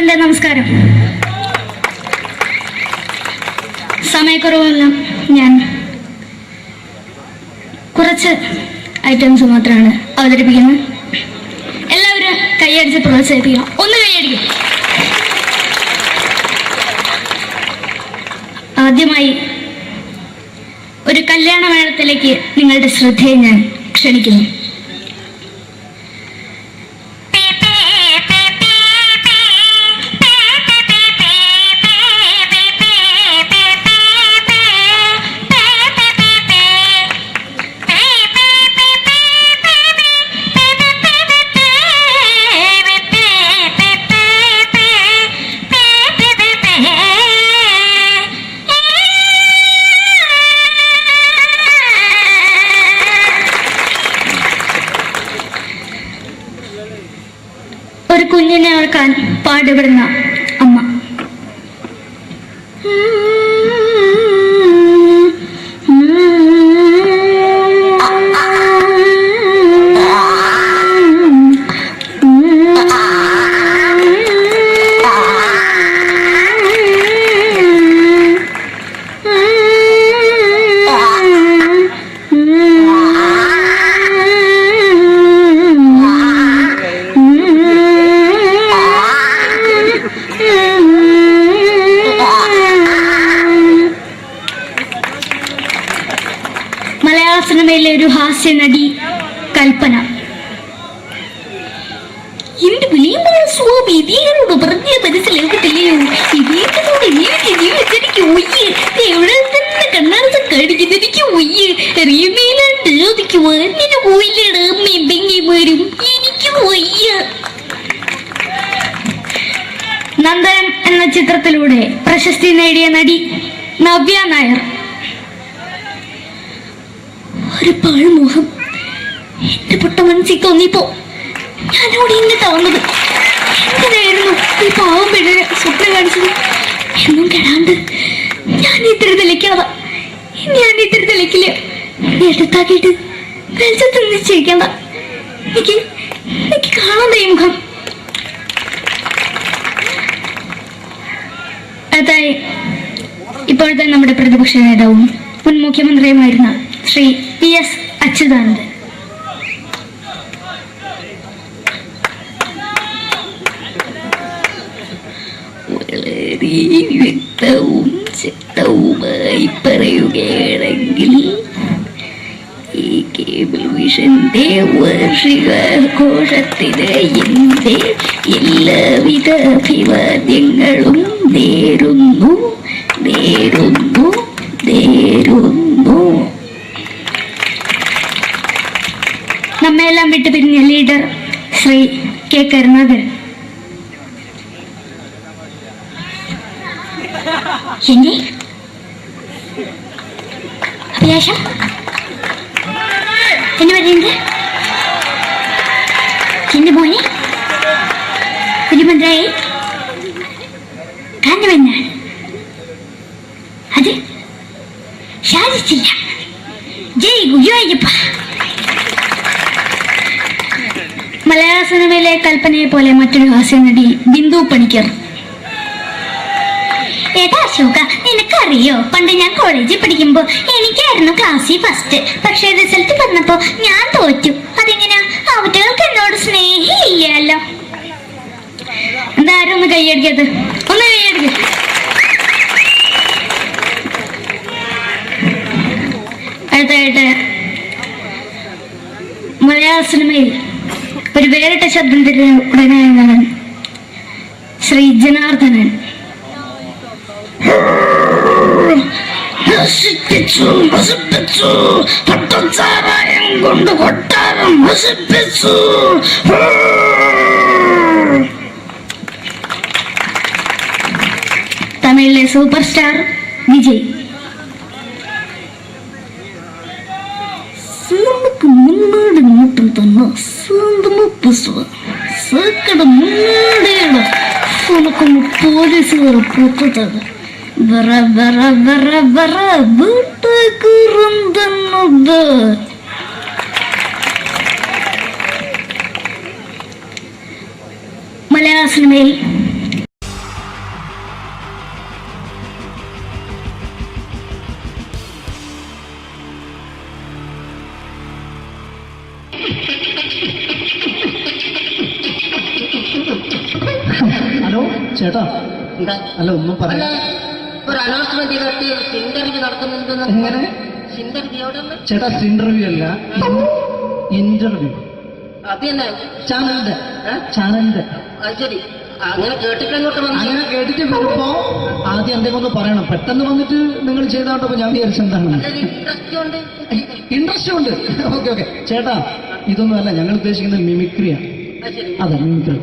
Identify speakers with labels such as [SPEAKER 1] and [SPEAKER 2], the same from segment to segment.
[SPEAKER 1] എൻ്റെ നമസ്കാരം. സമയക്കുറവെല്ലാം ഞാൻ കുറച്ച് ഐറ്റംസ് മാത്രമാണ് അവതരിപ്പിക്കുന്നത്. എല്ലാവരും കൈയടിച്ച് പ്രോത്സാഹിപ്പിക്കണം. ഒന്ന് കൈയടിക്കും. ആദ്യമായി ഒരു കല്യാണമേളത്തിലേക്ക് നിങ്ങളുടെ ശ്രദ്ധയെ ഞാൻ ക്ഷണിക്കുന്നു. ഒരു കുഞ്ഞിനെ ഓർക്കാൻ പാടുപെടുന്ന അമ്മ. മലയാള സിനിമയിലെ ഒരു ഹാസ്യ നടി കൽപ്പന. എന്റെ വിളിയമ്പല സ്വാമി ഇതിനോട് പറഞ്ഞ മനസ്സിലാക്കത്തില്ലയോ? ഇതിനോട് എനിക്ക് ജീവിച്ചെനിക്ക് ഒയ്യ് എവിടെ തന്നെ കണ്ണാടത്ത് കടിക്കുന്ന എനിക്ക് ഒയ്യ് അറിയുന്നതിലാണ്ട് ചോദിക്കുവാ നിന്നെ പോയില്ലേടാ അമ്മയും പെങ്ങിമാരും എനിക്ക് ഒയ്യ. നന്ദനം എന്ന ചിത്രത്തിലൂടെ പ്രശസ്തി നേടിയ നടി നവ്യ നായർ. ഒരു പാഴ്മോഹം എന്റെ പൊട്ട മനസ്സിൽ തോന്നിയപ്പോ ഞാനോട് ഇങ്ങോട്ടാ വന്നത്. എന്തിനായിരുന്നു ഈ പാവം പെണ്ണിനെ സ്വപ്നം കാണിച്ചത്? എന്നും കെടാണ്ട് ഞാൻ ഇത്തിരി തെളിക്കാതെ ഞാൻ ഇത്തിരി തെളിക്കില്ല. എടുത്താക്കിയിട്ട് വെളിച്ചത്ത് നിശ്ചയിക്കണ്ട. എനിക്ക് കാണാൻ ഈ മുഖം. അതായി ഇപ്പോഴത്തെ നമ്മുടെ പ്രതിപക്ഷ നേതാവും മുൻ മുഖ്യമന്ത്രിയുമായിരുന്ന ശ്രീ PS അച്യുതാനന്ദൻ. വളരെ വ്യക്തവും ശക്തവുമായി പറയുകയാണെങ്കിൽ ഈ കേബിൾ വിഷന്റെ വാർഷികാഘോഷത്തിന് എന്റെ എല്ലാവിധ അഭിവാദ്യങ്ങളും നേരുന്നു. നമ്മയെല്ലാം വിട്ടു പിരിഞ്ഞ ലീഡർ ശ്രീ കെ കരുണാകരൻ. എന്റെ അഭിലാഷം എന്ന് പറയുന്നത് എന്റെ മോനെ മുഖ്യമന്ത്രിയായി കാരണമെന്നാണ്. അത് സാധിച്ചില്ല. ജയ് ഗുരുവായൂരപ്പ. മലയാള സിനിമയിലെ കൽപ്പനയെ പോലെ മറ്റൊരു ഹാസ്യ നടി ബിന്ദു പണിക്കർ. ഏട്ടാ അശോക, നിനക്കറിയോ പണ്ട് ഞാൻ കോളേജിൽ പഠിക്കുമ്പോ എനിക്കായിരുന്നു ക്ലാസ്സിൽ ഫസ്റ്റ്. പക്ഷെ റിസൾട്ട് വന്നപ്പോ ഞാൻ തോറ്റു. അതെങ്ങനെയാ? അവറ്റകൾക്ക് എന്നോട് സ്നേഹമില്ലല്ലോ. എന്താരും ഒന്ന് കൈയടിക്കത്? ഒന്ന് കൈയടിക്ക. അടുത്തായിട്ട് മലയാള സിനിമയിൽ ഒരു വേറിട്ട ശബ്ദം ഉടനെയാണ് ശ്രീ ജനാർദ്ദനൻ. പട്ടച്ചാരായം കൊണ്ട് കൊട്ടാരം നശിപ്പിച്ചു. തമിഴിലെ സൂപ്പർ സ്റ്റാർ വിജയ്. നമുക്ക് മുന്നോടി നോട്ടം തന്ന സ്വന്തം സക്കട മുന്നോടിയാണ് ഉനക്കൊന്ന് പോലീസുകാരെ പൊത്തത് വീട്ടുകുറുന്നത്. മലയാള സിനിമയിൽ
[SPEAKER 2] ചേട്ടാ
[SPEAKER 3] എന്താ
[SPEAKER 2] അല്ല ഒന്നും
[SPEAKER 3] അല്ല,
[SPEAKER 2] പറയാ
[SPEAKER 3] ഒരു അനൗൺസ്മെന്റ് കേട്ട് ഇന്റർവ്യൂ നടത്തുന്നുണ്ടെന്ന്.
[SPEAKER 2] എങ്ങനെ
[SPEAKER 3] ഇന്റർവ്യൂ എവിടെ ഉണ്ട്?
[SPEAKER 2] ചേട്ടാ ഇന്റർവ്യൂ അല്ല ഇന്റർവ്യൂ
[SPEAKER 3] അത് തന്നെ.
[SPEAKER 2] ചാനലിന്റെ
[SPEAKER 3] ഏ?
[SPEAKER 2] ചാനലിന്റെ
[SPEAKER 3] അത് ശരി, അങ്ങനെ കേട്ടിട്ട് അങ്ങോട്ട് വന്നു.
[SPEAKER 2] അങ്ങനെ കേട്ടിട്ട് വരുമ്പോ ആദ്യം എന്തെങ്കിലും ഒന്ന് പറയണം. പെട്ടെന്ന് വന്നിട്ട് നിങ്ങൾ ചെയ്താട്ടപ്പോ ഞാൻ വിചാരിച്ചെന്താണ്
[SPEAKER 3] ഇൻട്രസ്റ്റ് ഉണ്ട്.
[SPEAKER 2] ഇൻട്രസ്റ്റ് ഉണ്ട്. ഓക്കെ ഓക്കെ ചേട്ടാ ഇതൊന്നും അല്ല ഞങ്ങൾ ഉദ്ദേശിക്കുന്നത് മിമിക്രിയാണ്.
[SPEAKER 3] അത് ശരി.
[SPEAKER 2] അതെ മിമിക്രി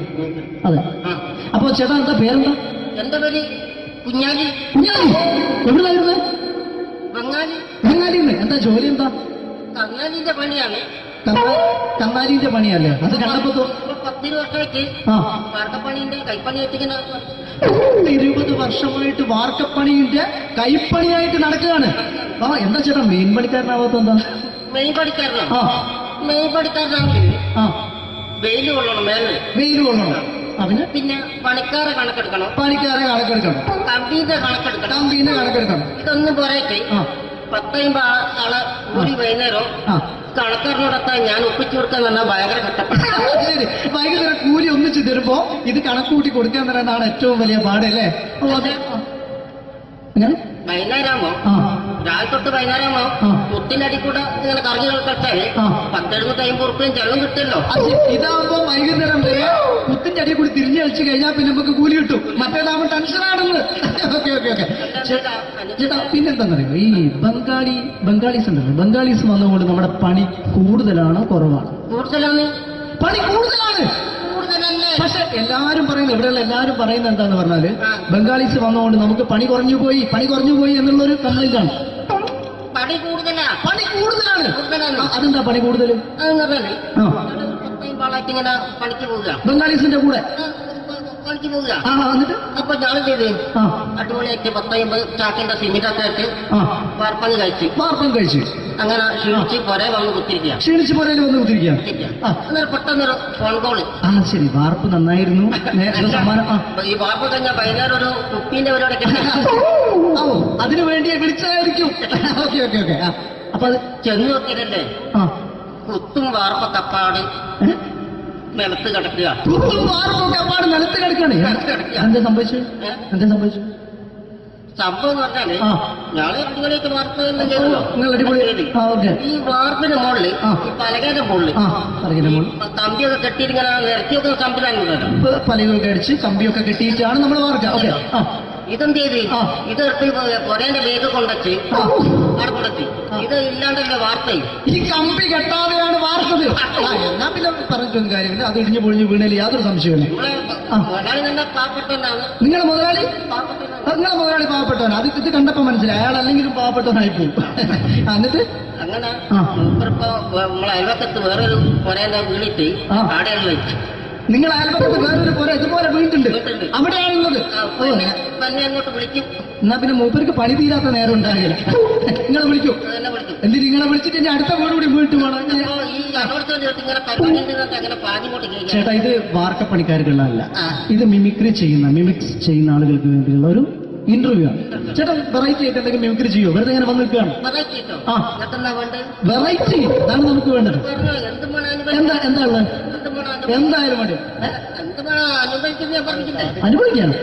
[SPEAKER 2] അതെ.
[SPEAKER 3] ആ.
[SPEAKER 2] അപ്പൊ ചേട്ടാ എന്താ പേരെന്താ?
[SPEAKER 3] എന്റെ പേര് കുഞ്ഞാലി.
[SPEAKER 2] കുഞ്ഞാലി എവിടുന്നായിരുന്നു?
[SPEAKER 3] ബംഗാളി.
[SPEAKER 2] ബംഗാളിന്ന്. എന്താ ജോലി എന്താ?
[SPEAKER 3] കങ്ങാലിന്റെ പണിയാണ്.
[SPEAKER 2] കന്നാലിന്റെ പണിയല്ലേ അത് കണ്ടപ്പോ
[SPEAKER 3] ഇപ്പൊ 10 വർഷമായിട്ട്
[SPEAKER 2] ആ
[SPEAKER 3] വാർക്കപ്പണിന്റെ കൈപ്പണിയായിട്ട് ഇങ്ങനെ
[SPEAKER 2] 20 വർഷമായിട്ട് വാർക്കപ്പണിന്റെ കൈപ്പണിയായിട്ട് നടക്കുകയാണ്. ആ എന്താ ചേട്ടാ മെയിൻ പണിക്കാരനാവാത്ത എന്താ?
[SPEAKER 3] മെയ് പണിക്കാരനാണ്.
[SPEAKER 2] ആ
[SPEAKER 3] മെയ് പണിക്കാരനാണെങ്കിൽ
[SPEAKER 2] ആ
[SPEAKER 3] വെയിൽ കൊള്ളണം മേലെ.
[SPEAKER 2] വെയിൽ കൊള്ളണം. അതിന്
[SPEAKER 3] പിന്നെ പണിക്കാരെ കണക്കെടുക്കണം,
[SPEAKER 2] പണിക്കാരെ കണക്കെടുക്കണം,
[SPEAKER 3] കമ്പീന്റെ കണക്കെടുക്കണം.
[SPEAKER 2] കമ്പീനെ കണക്കെടുക്കണം.
[SPEAKER 3] ഇതൊന്നും പോരായിട്ട്
[SPEAKER 2] ആ
[SPEAKER 3] 10-50 ആളെ കൂടി വൈകുന്നേരം
[SPEAKER 2] ആ
[SPEAKER 3] കണക്കാരനോടൊത്താൻ ഞാൻ ഒപ്പിച്ചു കൊടുക്കാൻ പറഞ്ഞാൽ ഭയങ്കര കഷ്ടപ്പെട്ടു.
[SPEAKER 2] ശരി വൈകുന്നേരം കൂലി ഒന്നിച്ച് തരുമ്പോ ഇത് കണക്ക് കൂട്ടി കൊടുക്കാൻ തരാനാണ് ഏറ്റവും വലിയ പാട് അല്ലേ? ഓ അതെ. എങ്ങനെ
[SPEAKER 3] വൈകുന്നേരമാകുമ്പോ
[SPEAKER 2] ആ
[SPEAKER 3] രാവിലെ തൊട്ട് വൈകുന്നേരമാകുമ്പോ
[SPEAKER 2] ആ.
[SPEAKER 3] മുത്തിന്റെ അടി കൂടെ ഇങ്ങനെ കറങ്ങി കളിച്ചാൽ
[SPEAKER 2] ആ
[SPEAKER 3] 10-70-50 ഉറുപ്പിയും ചെള്ളം കിട്ടുമല്ലോ.
[SPEAKER 2] അത് ഇതാവുമ്പോ വൈകുന്നേരം വരെ മുത്തിന്റെ അടിയിൽ കൂടി തിരിഞ്ഞു കളിച്ച് കഴിഞ്ഞാൽ പിന്നെ നമുക്ക് കൂലി കിട്ടും. മറ്റേതാവുമ്പോ ടെൻഷനാണെന്ന്. ഓക്കെ ഓക്കെ ഓക്കെ ചേട്ടാ പിന്നെന്താണെന്നറിയോ ഈ ബംഗാളീസ് ഉണ്ടല്ലോ, ബംഗാളീസ് വന്നുകൊണ്ട് നമ്മുടെ പണി കൂടുതലാണോ കുറവാണ്?
[SPEAKER 3] കൂടുതലാണ്.
[SPEAKER 2] പണി കൂടുതലാണ്.
[SPEAKER 3] കൂടുതലല്ലേ?
[SPEAKER 2] പക്ഷെ എല്ലാരും പറയുന്നത് ഇവിടെയുള്ള എല്ലാരും പറയുന്നത് എന്താന്ന് പറഞ്ഞാല്
[SPEAKER 3] ആ.
[SPEAKER 2] ബംഗാളീസ് വന്നുകൊണ്ട് നമുക്ക് പണി കുറഞ്ഞു പോയി എന്നുള്ളൊരു കംപ്ലൈന്റ് ആണ്.
[SPEAKER 3] പണി കൂടുതലാ.
[SPEAKER 2] പണി കൂടുതലാണ്.
[SPEAKER 3] കൂടുതലാണ്.
[SPEAKER 2] ആ, അതെന്താ പണി കൂടുതൽ?
[SPEAKER 3] അതെന്ന് പറഞ്ഞാല്
[SPEAKER 2] ആ
[SPEAKER 3] 10-50 ഇങ്ങനെ പണിക്ക് പോവുക,
[SPEAKER 2] ബംഗാളീസിന്റെ കൂടെ
[SPEAKER 3] പണിക്ക് പോവുക.
[SPEAKER 2] ആ എന്നിട്ട്
[SPEAKER 3] അപ്പൊ ഞാൻ ചെയ്ത്
[SPEAKER 2] ആ
[SPEAKER 3] അടിപൊളിയായിട്ട് 10-50 ചാക്കിന്റെ സിമെന്റൊക്കെ ആയിട്ട്
[SPEAKER 2] ആ
[SPEAKER 3] വാർപ്പങ്ങ് കഴിച്ച്
[SPEAKER 2] വാർപ്പം കഴിച്ച്
[SPEAKER 3] അങ്ങനെ ക്ഷീണിച്ച് പുറേ വന്ന് കുത്തിരിക്കുക.
[SPEAKER 2] ക്ഷീണിച്ച് പോരേലും വന്ന് കുത്തിരിക്കാം. ആ
[SPEAKER 3] അന്നേരം പെട്ടെന്നൊരു ഫോൺ കോള്.
[SPEAKER 2] ആ ശരി വാർപ്പ് നന്നായിരുന്നു. നേരത്തെ സമ്മാനം ആ
[SPEAKER 3] ഈ വാർപ്പ് കഴിഞ്ഞാൽ വൈകുന്നേരം ഒരു കുപ്പീന്റെ പരിപാടിയൊക്കെ ഉണ്ട്.
[SPEAKER 2] ഓ അതിനു വേണ്ടി വിളിച്ചതായിരിക്കും. ഓക്കെ ഓക്കെ ഓക്കെ ആ അപ്പൊ അത്
[SPEAKER 3] ചെന്ന് നോക്കിയതല്ലേ
[SPEAKER 2] ആ
[SPEAKER 3] കുത്തും വാർപ്പ തപ്പാട് നിലത്ത് കിടക്കുക.
[SPEAKER 2] കുത്തും വാർപ്പൊക്കെ അപ്പാട് നിലത്ത് കിടക്കാണ്. എന്താ സംഭവിച്ചു? എന്താ സംഭവിച്ചു?
[SPEAKER 3] സംഭവം എന്ന് പറഞ്ഞാല്
[SPEAKER 2] ആ
[SPEAKER 3] ഞാള് അടിപൊളിയായിട്ട് വാർപ്പ് എല്ലാം ചെയ്തല്ലോ.
[SPEAKER 2] നിങ്ങൾ അടിപൊളി ആ ഓക്കെ
[SPEAKER 3] ഈ വാർപ്പിന്റെ മുകളില്
[SPEAKER 2] ആ.
[SPEAKER 3] ഈ പലകയുടെ മുകളില്
[SPEAKER 2] ആ അറിയില്ല മോൾ
[SPEAKER 3] കമ്പിയൊക്കെ കെട്ടിയിട്ട് ഇങ്ങനെ നിരത്തി വെക്കുന്ന സംവിധാനമുണ്ടല്ലോ.
[SPEAKER 2] പലകൊക്കെ അടിച്ച് കമ്പിയൊക്കെ കെട്ടിയിട്ടാണ് നമ്മൾ വാർക്കുക. ഓക്കെ ആ
[SPEAKER 3] ഇതെന്ത് ചെയ്ത്
[SPEAKER 2] ആ.
[SPEAKER 3] ഇതെടുത്ത് പൊരേന്റെ വേഗം കൊണ്ടച്ച്
[SPEAKER 2] ആ.
[SPEAKER 3] അവിടെ കൊണ്ടച്ച് ഇത് ഇല്ലാണ്ടല്ലേ വാർത്തയും.
[SPEAKER 2] ഈ കമ്പി കെട്ടാതെയാണ് വാർത്തത്. ആ എന്നാ പിന്നെ പറഞ്ഞിട്ടൊന്നും കാര്യമില്ല. അത് ഇടിഞ്ഞു പൊളിഞ്ഞു വീണേല് യാതൊരു സംശയമില്ല.
[SPEAKER 3] നമ്മളെ
[SPEAKER 2] ആ.
[SPEAKER 3] മുതലാളി തന്നെ പാവപ്പെട്ടവനാണ്.
[SPEAKER 2] നിങ്ങളെ മുതലാളി
[SPEAKER 3] പാവപ്പെട്ടവനാണ്.
[SPEAKER 2] നിങ്ങളെ മുതലാളി പാവപ്പെട്ടവൻ. അത് ഇത് കണ്ടപ്പോ മനസ്സിലായി അയാൾ അല്ലെങ്കിലും പാവപ്പെട്ടവനായി പോകും. എന്നിട്ട്
[SPEAKER 3] അങ്ങനെ
[SPEAKER 2] ആ.
[SPEAKER 3] മൂപ്പരിപ്പോ നമ്മളെ അയൽവക്കത്ത് വേറൊരു പൊരേന്റെ വീണിട്ട്
[SPEAKER 2] ആ.
[SPEAKER 3] ആടെയാണ് വെച്ച്.
[SPEAKER 2] നിങ്ങൾ അയൽപക്കത്ത് വേറൊരു പോലെ ഇതുപോലെ വീട്ടുണ്ട്
[SPEAKER 3] വീട്ടുണ്ട്.
[SPEAKER 2] അവിടെയാണുള്ളത്. ഓ
[SPEAKER 3] തന്നെ അങ്ങോട്ട് വിളിക്കും.
[SPEAKER 2] എന്നാ പിന്നെ മൂപ്പർക്ക് പണി തീരാത്ത നേരം ഉണ്ടാകില്ല. നിങ്ങൾ വിളിക്കൂ.
[SPEAKER 3] അത് തന്നെ വിളിക്കും.
[SPEAKER 2] എന്തിന് നിങ്ങളെ വിളിച്ചിട്ട് ഇനി അടുത്ത വീട് കൂടി വീട്ടു പോകണം.
[SPEAKER 3] അപ്പൊ ഈ അനോടത്തോട് ചേർത്ത് ഇങ്ങനെ പരിപാടി ഉണ്ടെന്നൊക്കെ അങ്ങനെ പാഞ്ഞിങ്ങോട്ട് കേൾക്കാം.
[SPEAKER 2] ചേട്ടാ ഇത് വാർക്കപ്പണിക്കാർക്കുള്ളതല്ല.
[SPEAKER 3] ആ.
[SPEAKER 2] ഇത് മിമിക്സ് ചെയ്യുന്ന ആളുകൾക്ക് വേണ്ടിയുള്ള ഒരു ഇന്റർവ്യൂ ആണ്. ചേട്ടാ വെറൈറ്റി ആയിട്ട് എന്തെങ്കിലും മിമിക്രി ചെയ്യോ? വെറുതെ ഇങ്ങനെ വന്ന് നിൽക്കുകയാണ്.
[SPEAKER 3] വെറൈറ്റി കേട്ടോ.
[SPEAKER 2] ആ.
[SPEAKER 3] എന്നിട്ടെന്നാ വേണ്ടത്?
[SPEAKER 2] വെറൈറ്റി അതാണ് നമുക്ക് വേണ്ടത്.
[SPEAKER 3] പറഞ്ഞോ എന്ത് വേണം
[SPEAKER 2] എന്താ ഉള്ളത്?
[SPEAKER 3] എന്ത് വേണം
[SPEAKER 2] എന്തായാലും വേണ്ടി
[SPEAKER 3] എന്ത് വേണം അനുഭവിക്കുന്ന ഞാൻ പറഞ്ഞിട്ടില്ലേ?
[SPEAKER 2] അനുഭവിക്കാണ്.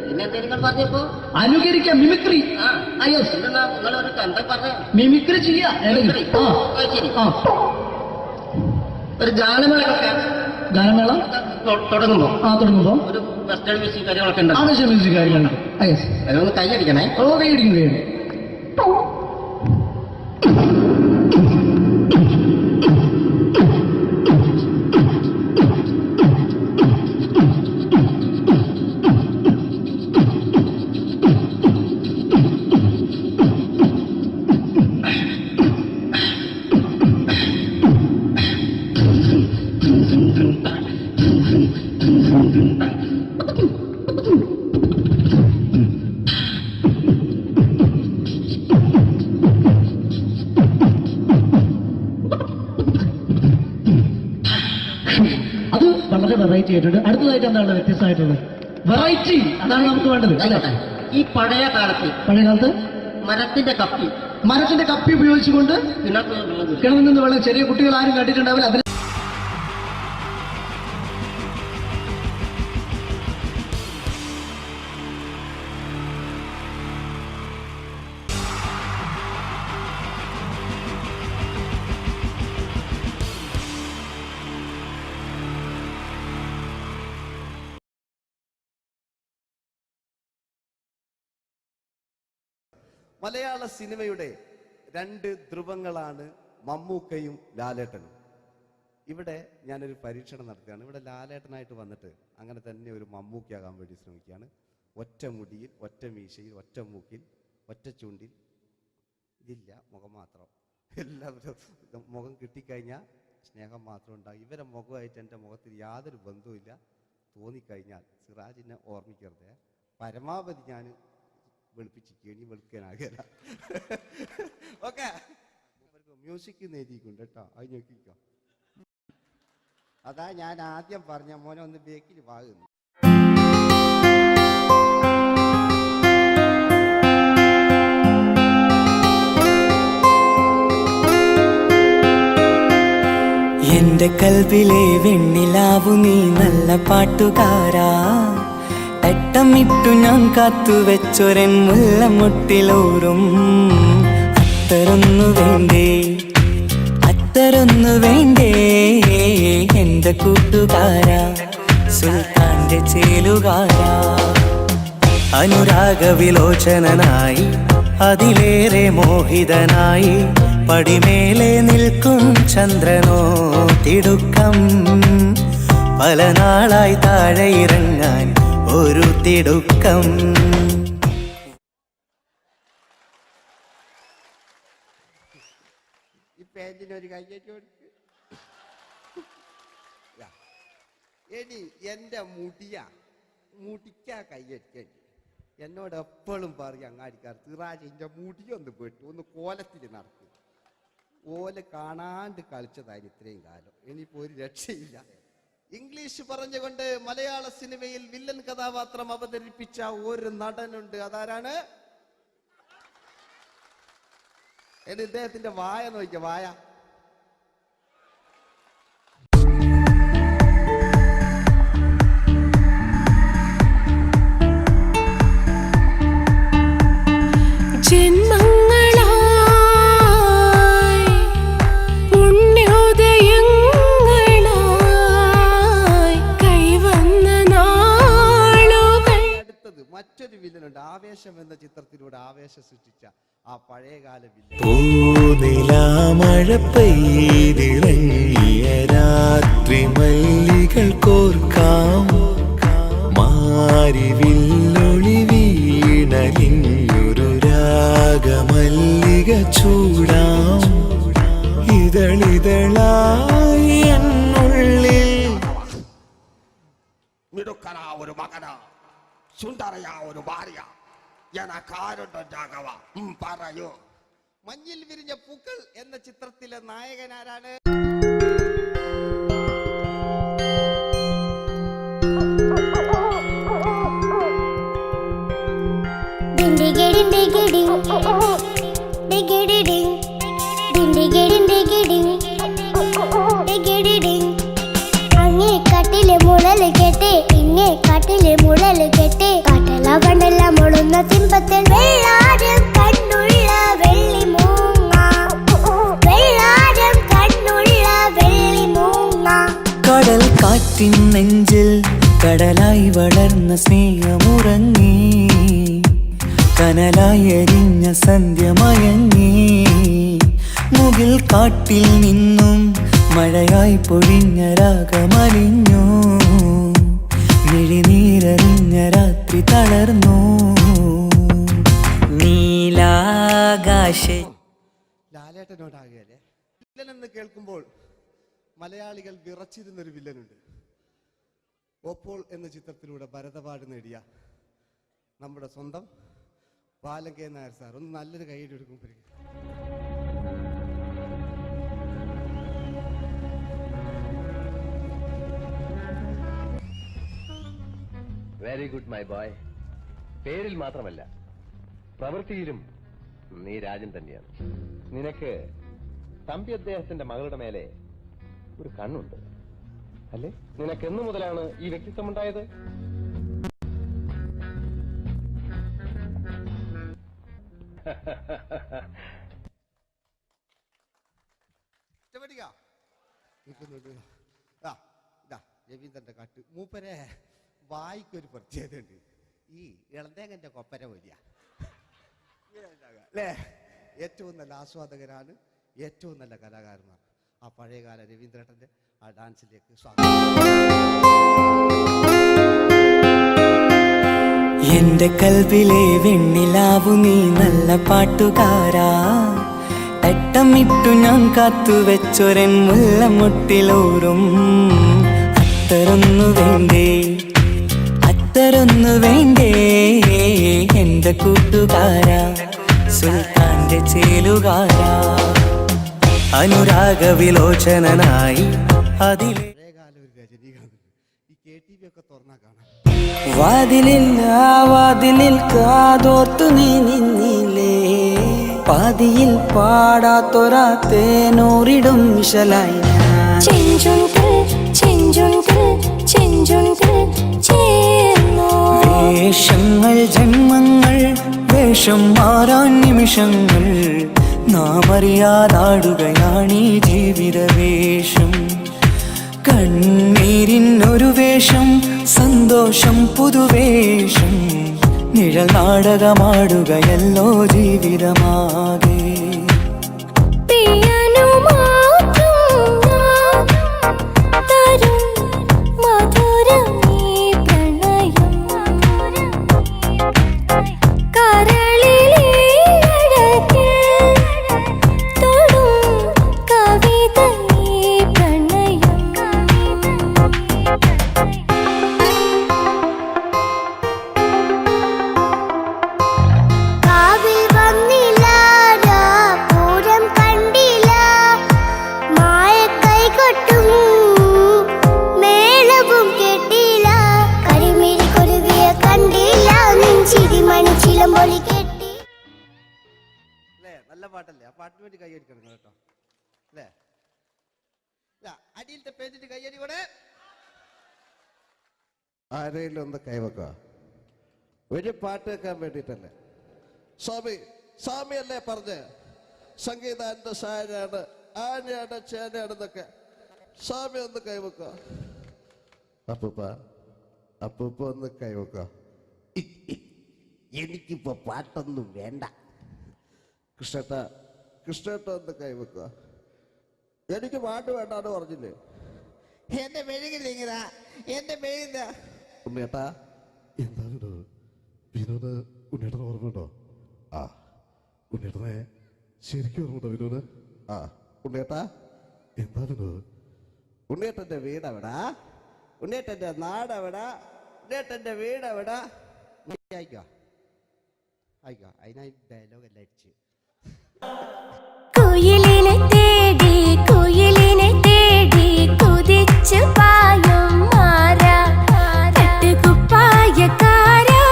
[SPEAKER 3] പിന്നെ എന്തെങ്കിലും പറഞ്ഞപ്പോ
[SPEAKER 2] അനുകരിക്കാം മിമിക്രി.
[SPEAKER 3] ആ
[SPEAKER 2] യെസ്
[SPEAKER 3] എന്തെന്നാ നിങ്ങളൊരു എന്താ പറഞ്ഞ
[SPEAKER 2] മിമിക്രി ചെയ്യാ.
[SPEAKER 3] മിമിക്രി.
[SPEAKER 2] ആ
[SPEAKER 3] ശരി.
[SPEAKER 2] ആ
[SPEAKER 3] ഒരു ഗാനമേളയൊക്കെ
[SPEAKER 2] ഗാനമേള
[SPEAKER 3] തുടങ്ങുമ്പോ
[SPEAKER 2] തുടങ്ങുമ്പോ
[SPEAKER 3] ഒരു വെസ്റ്റേൺ മ്യൂസിക് കാര്യങ്ങളൊക്കെ ഉണ്ട്.
[SPEAKER 2] ആവശ്യം മ്യൂസിക് കാര്യങ്ങളുണ്ട്. യെസ്
[SPEAKER 3] അതൊന്ന് കൈയടിക്കണേ.
[SPEAKER 2] ഓ കൈയടിക്കും കൈയടി. അത് വളരെ വെറൈറ്റി ആയിട്ടുണ്ട്. അടുത്തതായിട്ട് എന്താണ് വ്യത്യസ്തമായിട്ടുള്ളത്? വെറൈറ്റി അതാണ് നമുക്ക് വേണ്ടത് അല്ലേ?
[SPEAKER 3] ഈ പഴയ കാലത്ത്
[SPEAKER 2] പഴയ കാലത്ത്
[SPEAKER 3] മരത്തിന്റെ കപ്പി
[SPEAKER 2] ഉപയോഗിച്ചുകൊണ്ട്
[SPEAKER 3] കിണറ്റിൽ വെള്ളം കിട്ടും.
[SPEAKER 2] കിണറിൽ നിന്ന് വെള്ളം ചെറിയ കുട്ടികൾ ആരും കണ്ടിട്ടുണ്ടാവില്ല. അതിന്
[SPEAKER 4] മലയാള സിനിമയുടെ രണ്ട് ധ്രുവങ്ങളാണ് മമ്മൂക്കയും ലാലേട്ടനും. ഇവിടെ ഞാനൊരു പരീക്ഷണം നടത്തുകയാണ്. ഇവിടെ ലാലേട്ടനായിട്ട് വന്നിട്ട് അങ്ങനെ തന്നെ ഒരു മമ്മൂക്കയാകാൻ വേണ്ടി ശ്രമിക്കുകയാണ്. ഒറ്റ മുടിയിൽ, ഒറ്റ മീശയിൽ, ഒറ്റ മൂക്കിൽ, ഒറ്റ ചൂണ്ടിൽ, ഇതില്ല, മുഖം മാത്രം. എല്ലാവരും മുഖം കിട്ടിക്കഴിഞ്ഞാൽ സ്നേഹം മാത്രം ഉണ്ടാകും. ഇവരെ മുഖമായിട്ട് എൻ്റെ മുഖത്തിൽ യാതൊരു ബന്ധവുമില്ല. തോന്നിക്കഴിഞ്ഞാൽ സിറാജിനെ ഓർമ്മിക്കരുത്. പരമാവധി ഞാൻ വെളുപ്പിച്ചിരിക്കും, ഇനി വെളുക്കാനാകില്ല. ഓക്കെ, മ്യൂസിക് എഴുതിയിട്ടുണ്ട് കേട്ടോ, അത് നോക്കിക്കോ. അതാ ഞാൻ ആദ്യം പറഞ്ഞ മോനെ ഒന്ന് ബേക്കിൽ വാങ്ങുന്നു.
[SPEAKER 5] എന്റെ കൽബിലെ വെണ്ണിലാവു നീ നല്ല പാട്ടുകാരാ, തട്ടമിട്ടു ഞാൻ കാത്തുവെച്ചൊരൻ മുല്ലമുട്ടിലോറും. അത്തരൊന്നു വേണ്ടേ, അത്തരൊന്നു വേണ്ടേ എന്റെ കൂട്ടുകാരാ, സുൽത്താന്റെ ചേലുകാരാ. അനുരാഗവിലോചനായി അതിലേറെ മോഹിതനായി പടിമേലെ നിൽക്കും ചന്ദ്രനോ തിടുക്കം. പല നാളായി താഴെ ഇറങ്ങാൻ ഒരു തിടുക്കം.
[SPEAKER 4] ഈ പേജിനൊരു കയ്യേറ്റ് കൊടുക്ക്. എടി എൻ്റെ മുടിക്കാ കയ്യേറ്റേണ്ടി. എന്നോട് എപ്പോഴും പറയും അങ്ങാടിക്കാർ, സിറാജിൻ്റെ മുടിയൊന്ന് പെട്ടു, ഒന്ന് കോലത്തിൽ നടക്കും. ഓല കാണാണ്ട് കളിച്ചതായിരുന്നു ഇത്രയും കാലം. ഇനിയിപ്പോൾ ഒരു രക്ഷയില്ല. ഇംഗ്ലീഷ് പറഞ്ഞുകൊണ്ട് മലയാള സിനിമയിൽ വില്ലൻ കഥാപാത്രം അവതരിപ്പിച്ച ഒരു നടനുണ്ട്. അതാരാണ്? ഇദ്ദേഹത്തിന്റെ വായ നോക്കിയ വായ. മറ്റൊരു വില്ലനുണ്ട്. ആവേശം എന്ന ചിത്രത്തിലൂടെ ആവേശം സൃഷ്ടിച്ച ആ പഴയകാല വില്ലൻ.
[SPEAKER 5] പൂനിലാമഴ പെയ്തിറങ്ങിയ രാത്രി മല്ലികൾ കോർക്കാം, മാരി വില്ലൊളി വീണലിഞ്ഞൊരു രാഗമല്ലിക ചൂടാം. ഇതളിതളായി എന്നുള്ളിൽ
[SPEAKER 4] മിടുക്കനാ ഒരു മകനാ, സുന്ദരയാ ഒരു ഭാര്യ, എനക്കാരുണ്ടോ രാഘവ പറയൂ. മഞ്ഞിൽ വിരിഞ്ഞ പൂക്കൾ എന്ന ചിത്രത്തിലെ നായകനാരാണ്?
[SPEAKER 6] അങ്ങേ മുഴല് കേട്ട് ഇങ്ങേ കാട്ടിലെ മുഴല് കേട്ട് കാട്ടല കണ്ടല്ല മുളുന്ന സിംഹത്തിൽ വെള്ളാരം കണ്ണുള്ള വെള്ളി മൂങ്ങ, വെള്ളാരം കണ്ണുള്ള വെള്ളി മൂങ്ങ.
[SPEAKER 5] കടൽ കാറ്റിൻ നെഞ്ചിൽ കടലായി വളർന്ന സ്നേഹമുറങ്ങി, കനലായി എരിഞ്ഞ സന്ധ്യ മയങ്ങി. മുകിൽ കാട്ടിൽ നിന്നും മഴയായി പൊഴിഞ്ഞ രാഗമലിഞ്ഞു, മിഴിനീരറിഞ്ഞ രാത്രി തളർന്നു. നീലാകാശ
[SPEAKER 4] ലാലേട്ടനോടാകല്ലേ വില്ലൻ എന്ന് കേൾക്കുമ്പോൾ മലയാളികൾ വിറച്ചിരുന്നൊരു വില്ലനുണ്ട്. ഓപ്പോൾ എന്ന ചിത്രത്തിലൂടെ ഭരത് അവാർഡ് നേടിയ നമ്മുടെ സ്വന്തം ബാലകേ നായർ സാർ. ഒന്ന് നല്ലൊരു കൈയ്യടി എടുക്കുമ്പോൾ
[SPEAKER 7] വെരി ഗുഡ് മൈ ബോയ്. പേരിൽ മാത്രമല്ല പ്രവൃത്തിയിലും നീ രാജൻ തന്നെയാണ്. നിനക്ക് തമ്പി അദ്ദേഹത്തിന്റെ മകളുടെ മേലെ ഒരു കണ്ണുണ്ട് അല്ലേ? നിനക്ക് എന്നു മുതലാണ് ഈ വ്യക്തിത്വമുണ്ടായത്?
[SPEAKER 4] രവീന്ദ്രന്റെ കാട്ട് മൂപ്പരെ വായിക്കൊരു പ്രത്യേകത ഉണ്ട്. ഈ ഇളന്തേങ്ങന്റെ കൊപ്പര വലിയ അല്ലേ? ഏറ്റവും നല്ല ആസ്വാദകരാണ്, ഏറ്റവും നല്ല കലാകാരന്മാർ. ആ പഴയകാല രവീന്ദ്രേട്ടൻ്റെ ആ ഡാൻസിലേക്ക് സ്വാഗതം.
[SPEAKER 5] എന്റെ കൽവിലെ വെണ്ണിലാവു നീ നല്ല പാട്ടുകാരാ, തട്ടമിട്ടു ഞാൻ കാത്തുവെച്ചൊരൻ മുല്ലമുട്ടിലോറും. അത്തരൊന്നു വേണ്ടേ, അത്തരൊന്നു വേണ്ടേ എന്റെ കൂട്ടുകാരാ, സുൽത്താന്റെ ചേലുകാരാ. അനുരാഗവിലോചനായി അതിലെ
[SPEAKER 4] പഴയകാല ഒരു രജനീകാന്ത് ഈ KTV ഒക്കെ തുറന്നാ കാണാം.
[SPEAKER 5] വാതിലിൽ ആ വാതിലിൽ കാതോർത്തു നീ നിന്നില്ലേ, പാതിയിൽ പാടാത്തൊരാ തേനൂറിടും മിശലായി ഞാൻ. വേഷങ്ങൾ ജന്മങ്ങൾ വേഷം മാറാൻ നിമിഷങ്ങൾ, നാം അറിയാതാടുകയാണീ ജീവിത വേഷം. കണ്ണീരിനൊരു വേഷം, സന്തോഷം പുതുവേഷം, നിഴൽ നാടകമാടുകയല്ലോ ജീവിതമാകെ.
[SPEAKER 4] അല്ലേ? നല്ല പാട്ടല്ലേ? ആ പാട്ടിന് വേണ്ടി കൈയടിക്കണം കേട്ടോ. അല്ലേ? അടിയിലത്തെ പേജിന്റെ കൈയടി കൂടെ ആരെങ്കിലും ഒന്ന് കൈവക്കുക. ഒരു പാട്ട് വെക്കാൻ വേണ്ടിട്ടല്ലേ? സ്വാമി അല്ലേ പറഞ്ഞ് സംഗീതം എന്റെ സാരാണ്, ആനയാണ് ചേനയാണെന്നൊക്കെ. സ്വാമി ഒന്ന് കൈവക്കുക. അപ്പൂപ്പ ഒന്ന് കൈവക്കുക. എനിക്കിപ്പോ പാട്ടൊന്നും വേണ്ട. കൃഷ്ണേട്ട ഒന്ന് കൈവക്കുക. എനിക്ക് പാട്ട് വേണ്ടാന്ന് പറഞ്ഞില്ലേ? എന്റെ മെഴുകില്ല, എന്റെ മെഴുകില്ല. ഉണ്ണേട്ടാ എന്താണ് വിനോദ്? ഉണ്ണേട്ടന് ഓർമ്മയുണ്ടോ? ആ ഉണ്ണേട്ടനെ ശരിക്കും ഓർമ്മയുണ്ടോ വിനോദ്? ആ ഉണ്ണേട്ടാ എന്താ വിനോദ്? ഉണ്ണേട്ടന്റെ വീട് എവിടാ? ഉണ്ണേട്ടന്റെ നാട് എവിടാ? ഉണ്ണേട്ടന്റെ വീട് എവിടാ? ആയിക്കോ അതിനായി ഡയലോഗ് എല്ലാം അടിച്ച്.
[SPEAKER 6] കുയിലിനെ തേടി കുതിച്ചു പായും മാറാ, പട്ടുകുപ്പായക്കാരാ,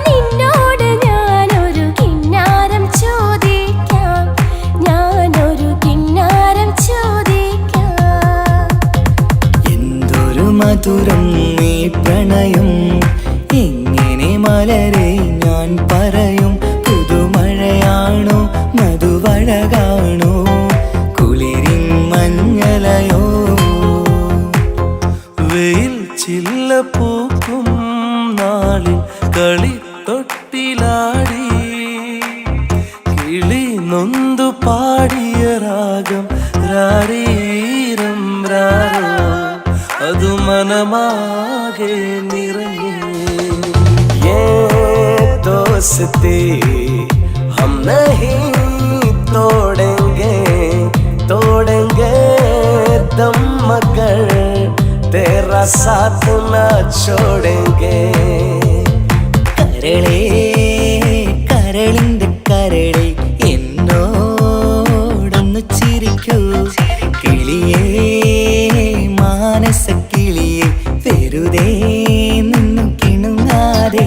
[SPEAKER 6] നിന്നോട് ഞാനൊരു കിന്നാരം ചോദിക്കാം,
[SPEAKER 5] എന്തൊരു മധുരം നീ പ്രണയം, എങ്ങനെ മലരെ ഞാൻ പറയും. പുതുമഴയാണോ മധുവഴകാണോ കുളിരിൻ മഞ്ഞലയോ, വെയിൽ ചില്ല പൂക്കും നാളിൽ കളി തൊട്ടിലാടി, കിളി നൊന്തു പാടിയ രാഗം രാരീരം രാരോ, അത് മനമാകെ നിറഞ്ഞേ. दोस्ती हम नहीं तोड़ेंगे दम मगर तेरा साथ न छोड़ेंगे. കരളേ കരളിന്റെ കരളെ എന്നോടൊന്ന് ചിരിക്കൂ, കിളിയേ മാനസ കിളിയെ വെറുതെ നിന്നു കിണുങ്ങാതെ.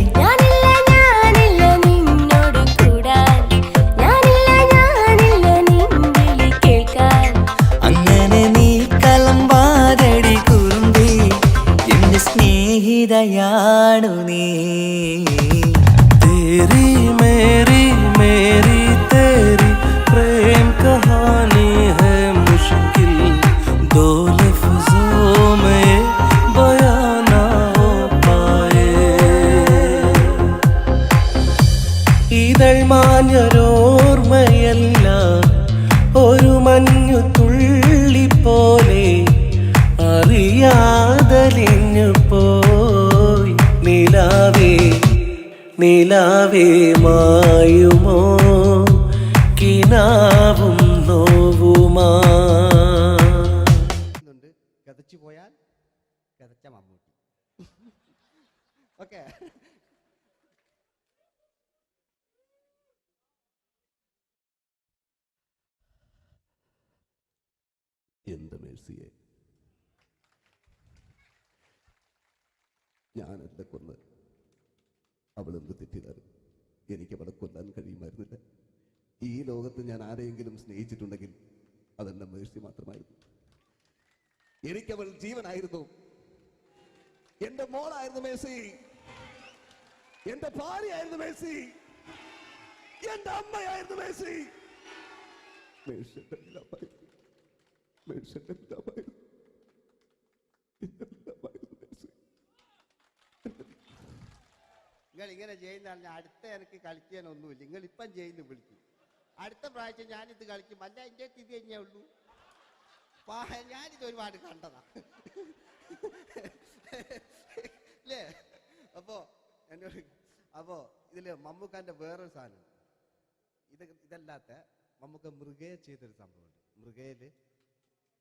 [SPEAKER 5] സ്നേഹിതയാണു നീ, തേരി മേരി മേരി തേരി പ്രേം കഹാനി ഹൈ മുശ്കിൽ, ദോ ലഫ്സോं में बयां ना हो पाए. മാഞ്ഞൊരോർമ്മയല്ല ഒരു മഞ്ഞു തുള്ളി പോലെ അറിയാതലിഞ്ഞു പോയി നിലാവേ നിലാവേ മായുമോ കിനാവും നോവുമാ.
[SPEAKER 4] കതച്ചു പോയാൽ കതച്ച മമ്മൂട്ടി. ഓക്കെ, എന്ത് മേഴ്സിയെ, ഞാനല്ല കൊന്ന്, അവളെന്ത് തെറ്റിയതാണ്. എനിക്ക് അവളെ കൊല്ലാൻ കഴിയുമായിരുന്നില്ല. ഈ ലോകത്ത് ഞാൻ ആരെയെങ്കിലും സ്നേഹിച്ചിട്ടുണ്ടെങ്കിൽ അതെന്റെ മേഴ്സി മാത്രമായിരുന്നു. എനിക്കവൾ ജീവനായിരുന്നു, എന്റെ മോളായിരുന്നു മേഴ്സി, എന്റെ ഭാര്യയായിരുന്നു മേഴ്സി, എന്റെ അമ്മയായിരുന്നു മേഴ്സി. മേഴ്സിയുടെ എല്ലാമായിരുന്നു, മേഴ്സിയുടെ എല്ലാമായിരുന്നു, എല്ലാമായിരുന്നു മേഴ്സി. നിങ്ങൾ ഇങ്ങനെ ചെയ്യുന്ന അടുത്ത എനിക്ക് കളിക്കാനൊന്നുമില്ല. നിങ്ങൾ ഇപ്പം ചെയ്യുന്നു വിളിക്കും, അടുത്ത പ്രാവശ്യം ഞാനിത് കളിക്കും. അല്ല, എൻ്റെ ഇത് കഴിഞ്ഞേ ഉള്ളൂ. ഞാനിത് ഒരുപാട് കണ്ടതാ അല്ലേ. അപ്പോ ഇതില് മമ്മൂക്കാന്റെ വേറൊരു സാധനം, ഇതല്ലാത്ത മമ്മൂക്ക മൃഗയെ ചെയ്തൊരു സംഭവമുണ്ട്. മൃഗയില്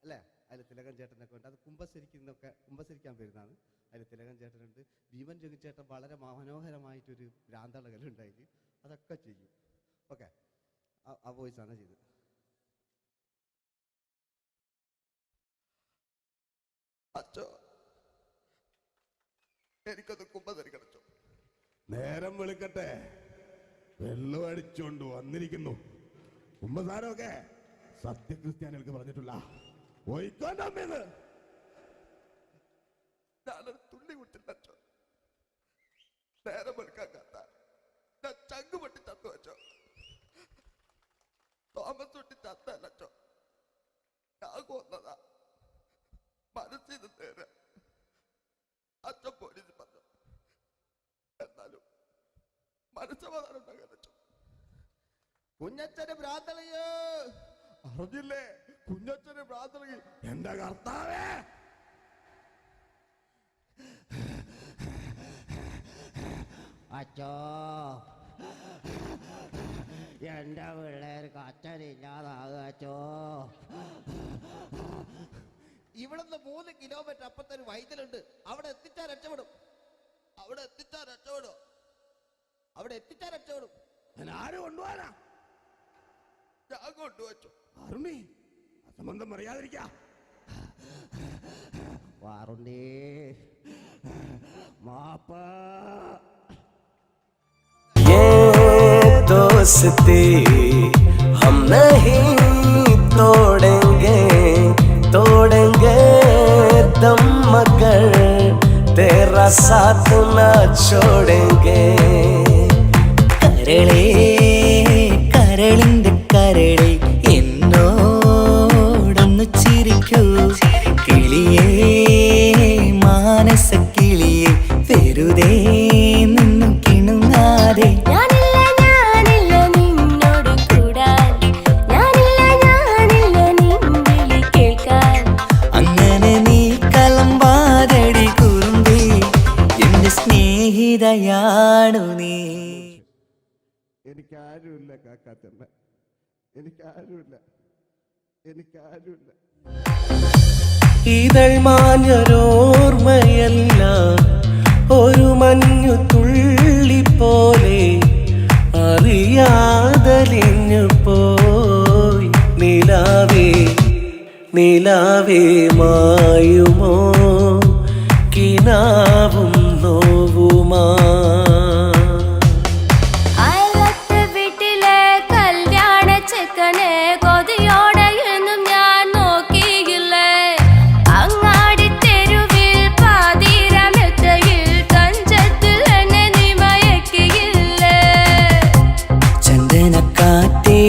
[SPEAKER 4] അല്ലേ, അതിൽ തിലകൻ ചേട്ടനൊക്കെ ഉണ്ട്. അത് കുമ്പസരിക്കാൻ വരുന്നതാണ്. അതിൽ തിലകൻ ചേട്ടനുണ്ട്, ഭീമൻ ജഗൻ ചേട്ടൻ വളരെ മനോഹരമായിട്ടൊരു ഭ്രാന്തളകലുണ്ടായി. അതൊക്കെ ചെയ്യും. ഓക്കെ, ആ വോയിസ് ആണ് ചെയ്തത്. അച്ചോ, എനിക്കൊന്ന് കുമ്പസരിക്കണച്ചോ. നേരം വെളുക്കട്ടെ, വെള്ളം അടിച്ചോണ്ട് വന്നിരിക്കുന്നു. കുമ്പസാരമൊക്കെ സത്യക്രിസ്ത്യാനികൾക്ക് പറഞ്ഞിട്ടില്ല. ഒയ്ക്കോണ്ടമ്മേന്ന് ഞാനൊരു തുള്ളി കുട്ടില്ലച്ചോ. നേരം വെളുക്കാൻ കാത്ത ഞാൻ ചങ്ക് പൊട്ടി ചത്തു വെച്ചോ. തോമസ് തൊട്ടി ചത്തല്ലച്ചോ, ഞാൻ കൊന്നതാ. മനസ്സിൽ നേരെ അച്ഛൻ പോലീസ് പറഞ്ഞു. എന്നാലും മനസ്സമാധാനം ഉണ്ടാകാനോ. കുഞ്ഞച്ഛന് ഭ്രാന്തളിയോ അറിഞ്ഞില്ലേ? കുഞ്ഞച്ഛന് ഭ്രാന്തളി. എന്റെ കർത്താവേ,
[SPEAKER 3] അച്ചോ, എന്റെ പിള്ളേർക്ക് അച്ഛനില്ലാതാകുക അച്ചോ.
[SPEAKER 4] ഇവിടുന്ന് 3 കിലോമീറ്റർ അപ്പുറത്തൊരു വൈദ്യുണ്ട്. അവിടെ എത്തിച്ചാൽ രക്ഷപ്പെടും, അവിടെ എത്തിച്ചാൽ രക്ഷപ്പെടും, അവിടെ എത്തിച്ചാൽ രക്ഷപ്പെടും. ഞാൻ ആരും കൊണ്ടുപോകാനാ? ഞാൻ കൊണ്ടുവച്ചു. അരുണി, അസംബന്ധം പറയാതിരിക്ക.
[SPEAKER 3] വാറുണ്ടേ മാപ്പ.
[SPEAKER 5] दोस्ती हम नहीं तोड़ेंगे, तोड़ेंगे दम मगर तेरा साथ ना छोड़ेंगे. കരളേ കരളിന്റെ കരളെ എന്നോടൊന്നു ചിരിക്കൂ കിളിയേ, മാനസ കിളിയെ വെറുതെ നിന്നു കിണുങ്ങാതെ. സ്നേഹിതയാണു നീ.
[SPEAKER 4] എനിക്കാരുമില്ല കാക്കാത്തമ്മ, എനിക്കാരുമില്ല, എനിക്കാരുമില്ല.
[SPEAKER 5] ഇതൾ മാഞ്ഞൊരോർമ്മയല്ല ഒരു മഞ്ഞു തുള്ളി പോലെ അറിയാതലിഞ്ഞു പോയി നിലാവേ നിലാവേ മായുമോ കിനാവും നോവുമാ.
[SPEAKER 6] വീട്ടിലെ കല്യാണ ചെക്കനെ കൊതിയോടെ എന്നും ഞാൻ നോക്കിയില്ലേ. അങ്ങാടി തെരുവിൽ പാതിരമെത്തയിൽ തഞ്ചത്തിൽ എന്നെ നീ മയക്കിയില്ലേ.
[SPEAKER 5] ചന്ദനക്കാറ്റേ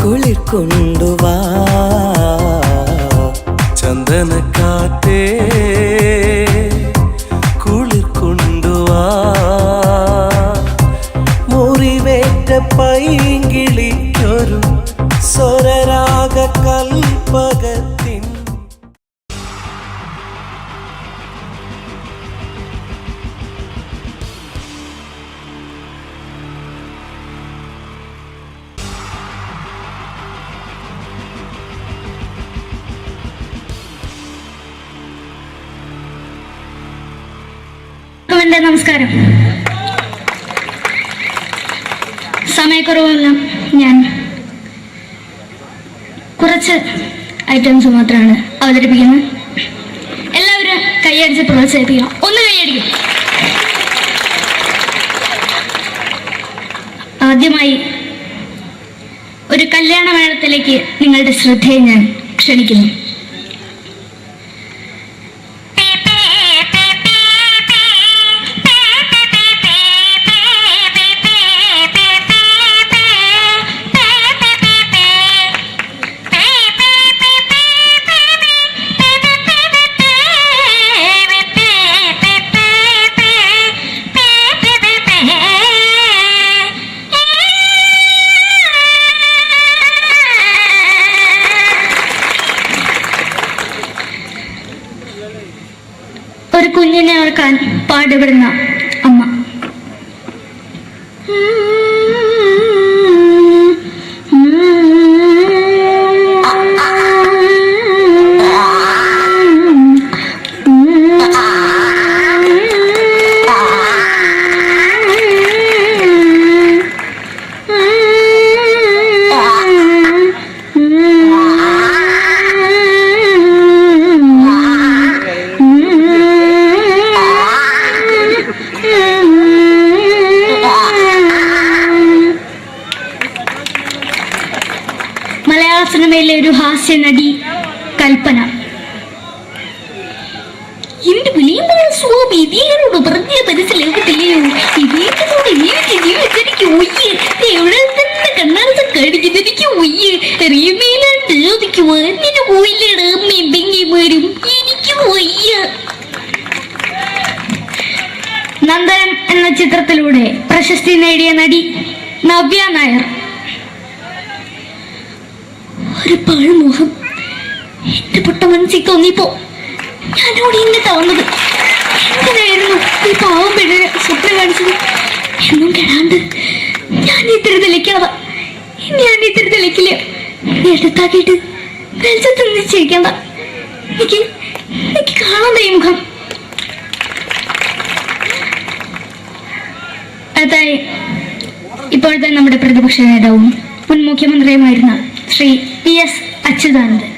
[SPEAKER 5] കുളിർ കൊണ്ടുവാ
[SPEAKER 1] എന്റെ നമസ്കാരം. സമയക്കുറവെല്ലാം ഞാൻ കുറച്ച് ഐറ്റംസ് മാത്രമാണ് അവതരിപ്പിക്കുന്നത്. എല്ലാവരും കൈയടിച്ച് പ്രോത്സാഹിപ്പിക്കണം. ഒന്ന് കൈയടിക്കും. ആദ്യമായി ഒരു കല്യാണ മേളത്തിലേക്ക് നിങ്ങളുടെ ശ്രദ്ധയെ ഞാൻ ക്ഷണിക്കുന്നു. ഒരു കുഞ്ഞിനെ ഓർക്കാൻ പാടുപെടുന്ന അമ്മ. മലയാള സിനിമയിലെ ഒരു ഹാസ്യ നടി കൽപ്പന. എന്റെ വിളിയമ്പല സ്വാമി ഇതിനോട് പറഞ്ഞ മനസ്സിലാകത്തില്ലയോ? ഇതിനോട് എനിക്ക് ജീവിച്ചെനിക്ക് ഒയ്യ്. എവിടെ തന്നെ കണ്ണാടത്ത് കടിക്കുന്നത് എനിക്ക് ഒയ്യ്. റീമയിലാണ്ട് ചോദിക്കുമോ നിന്നെ പോയില്ലേടാ അമ്മയും പെങ്ങിമാരും? എനിക്ക് ഒയ്യ. നന്ദനം എന്ന ചിത്രത്തിലൂടെ പ്രശസ്തി നേടിയ നടി നവ്യ നായർ. ഒരു പഴമുഖം എന്റെ പൊട്ട മനസ്സിൽ തോന്നിയപ്പോ ഞാനോട് ഇങ്ങോട്ടാ വന്നത്. എന്തിനായിരുന്നു ഈ പാവം പെണ്ണിനെ സ്വപ്നം കാണിച്ചത്? എന്നും കെടാണ്ട് ഞാൻ ഇത്തിരി തെളിക്കാതെ ഞാൻ ഇത്തിരി തെളിക്കില്ല. എടുത്താക്കിയിട്ട് വെളിച്ചത്ത് നിശ്ചയിക്കണ്ട. എനിക്ക് കാണാൻ ഈ മുഖം. അതായി ഇപ്പോഴത്തെ നമ്മുടെ പ്രതിപക്ഷ നേതാവും മുൻ മുഖ്യമന്ത്രിയുമായിരുന്ന ശ്രീ PS അച്യുതാനന്ദൻ.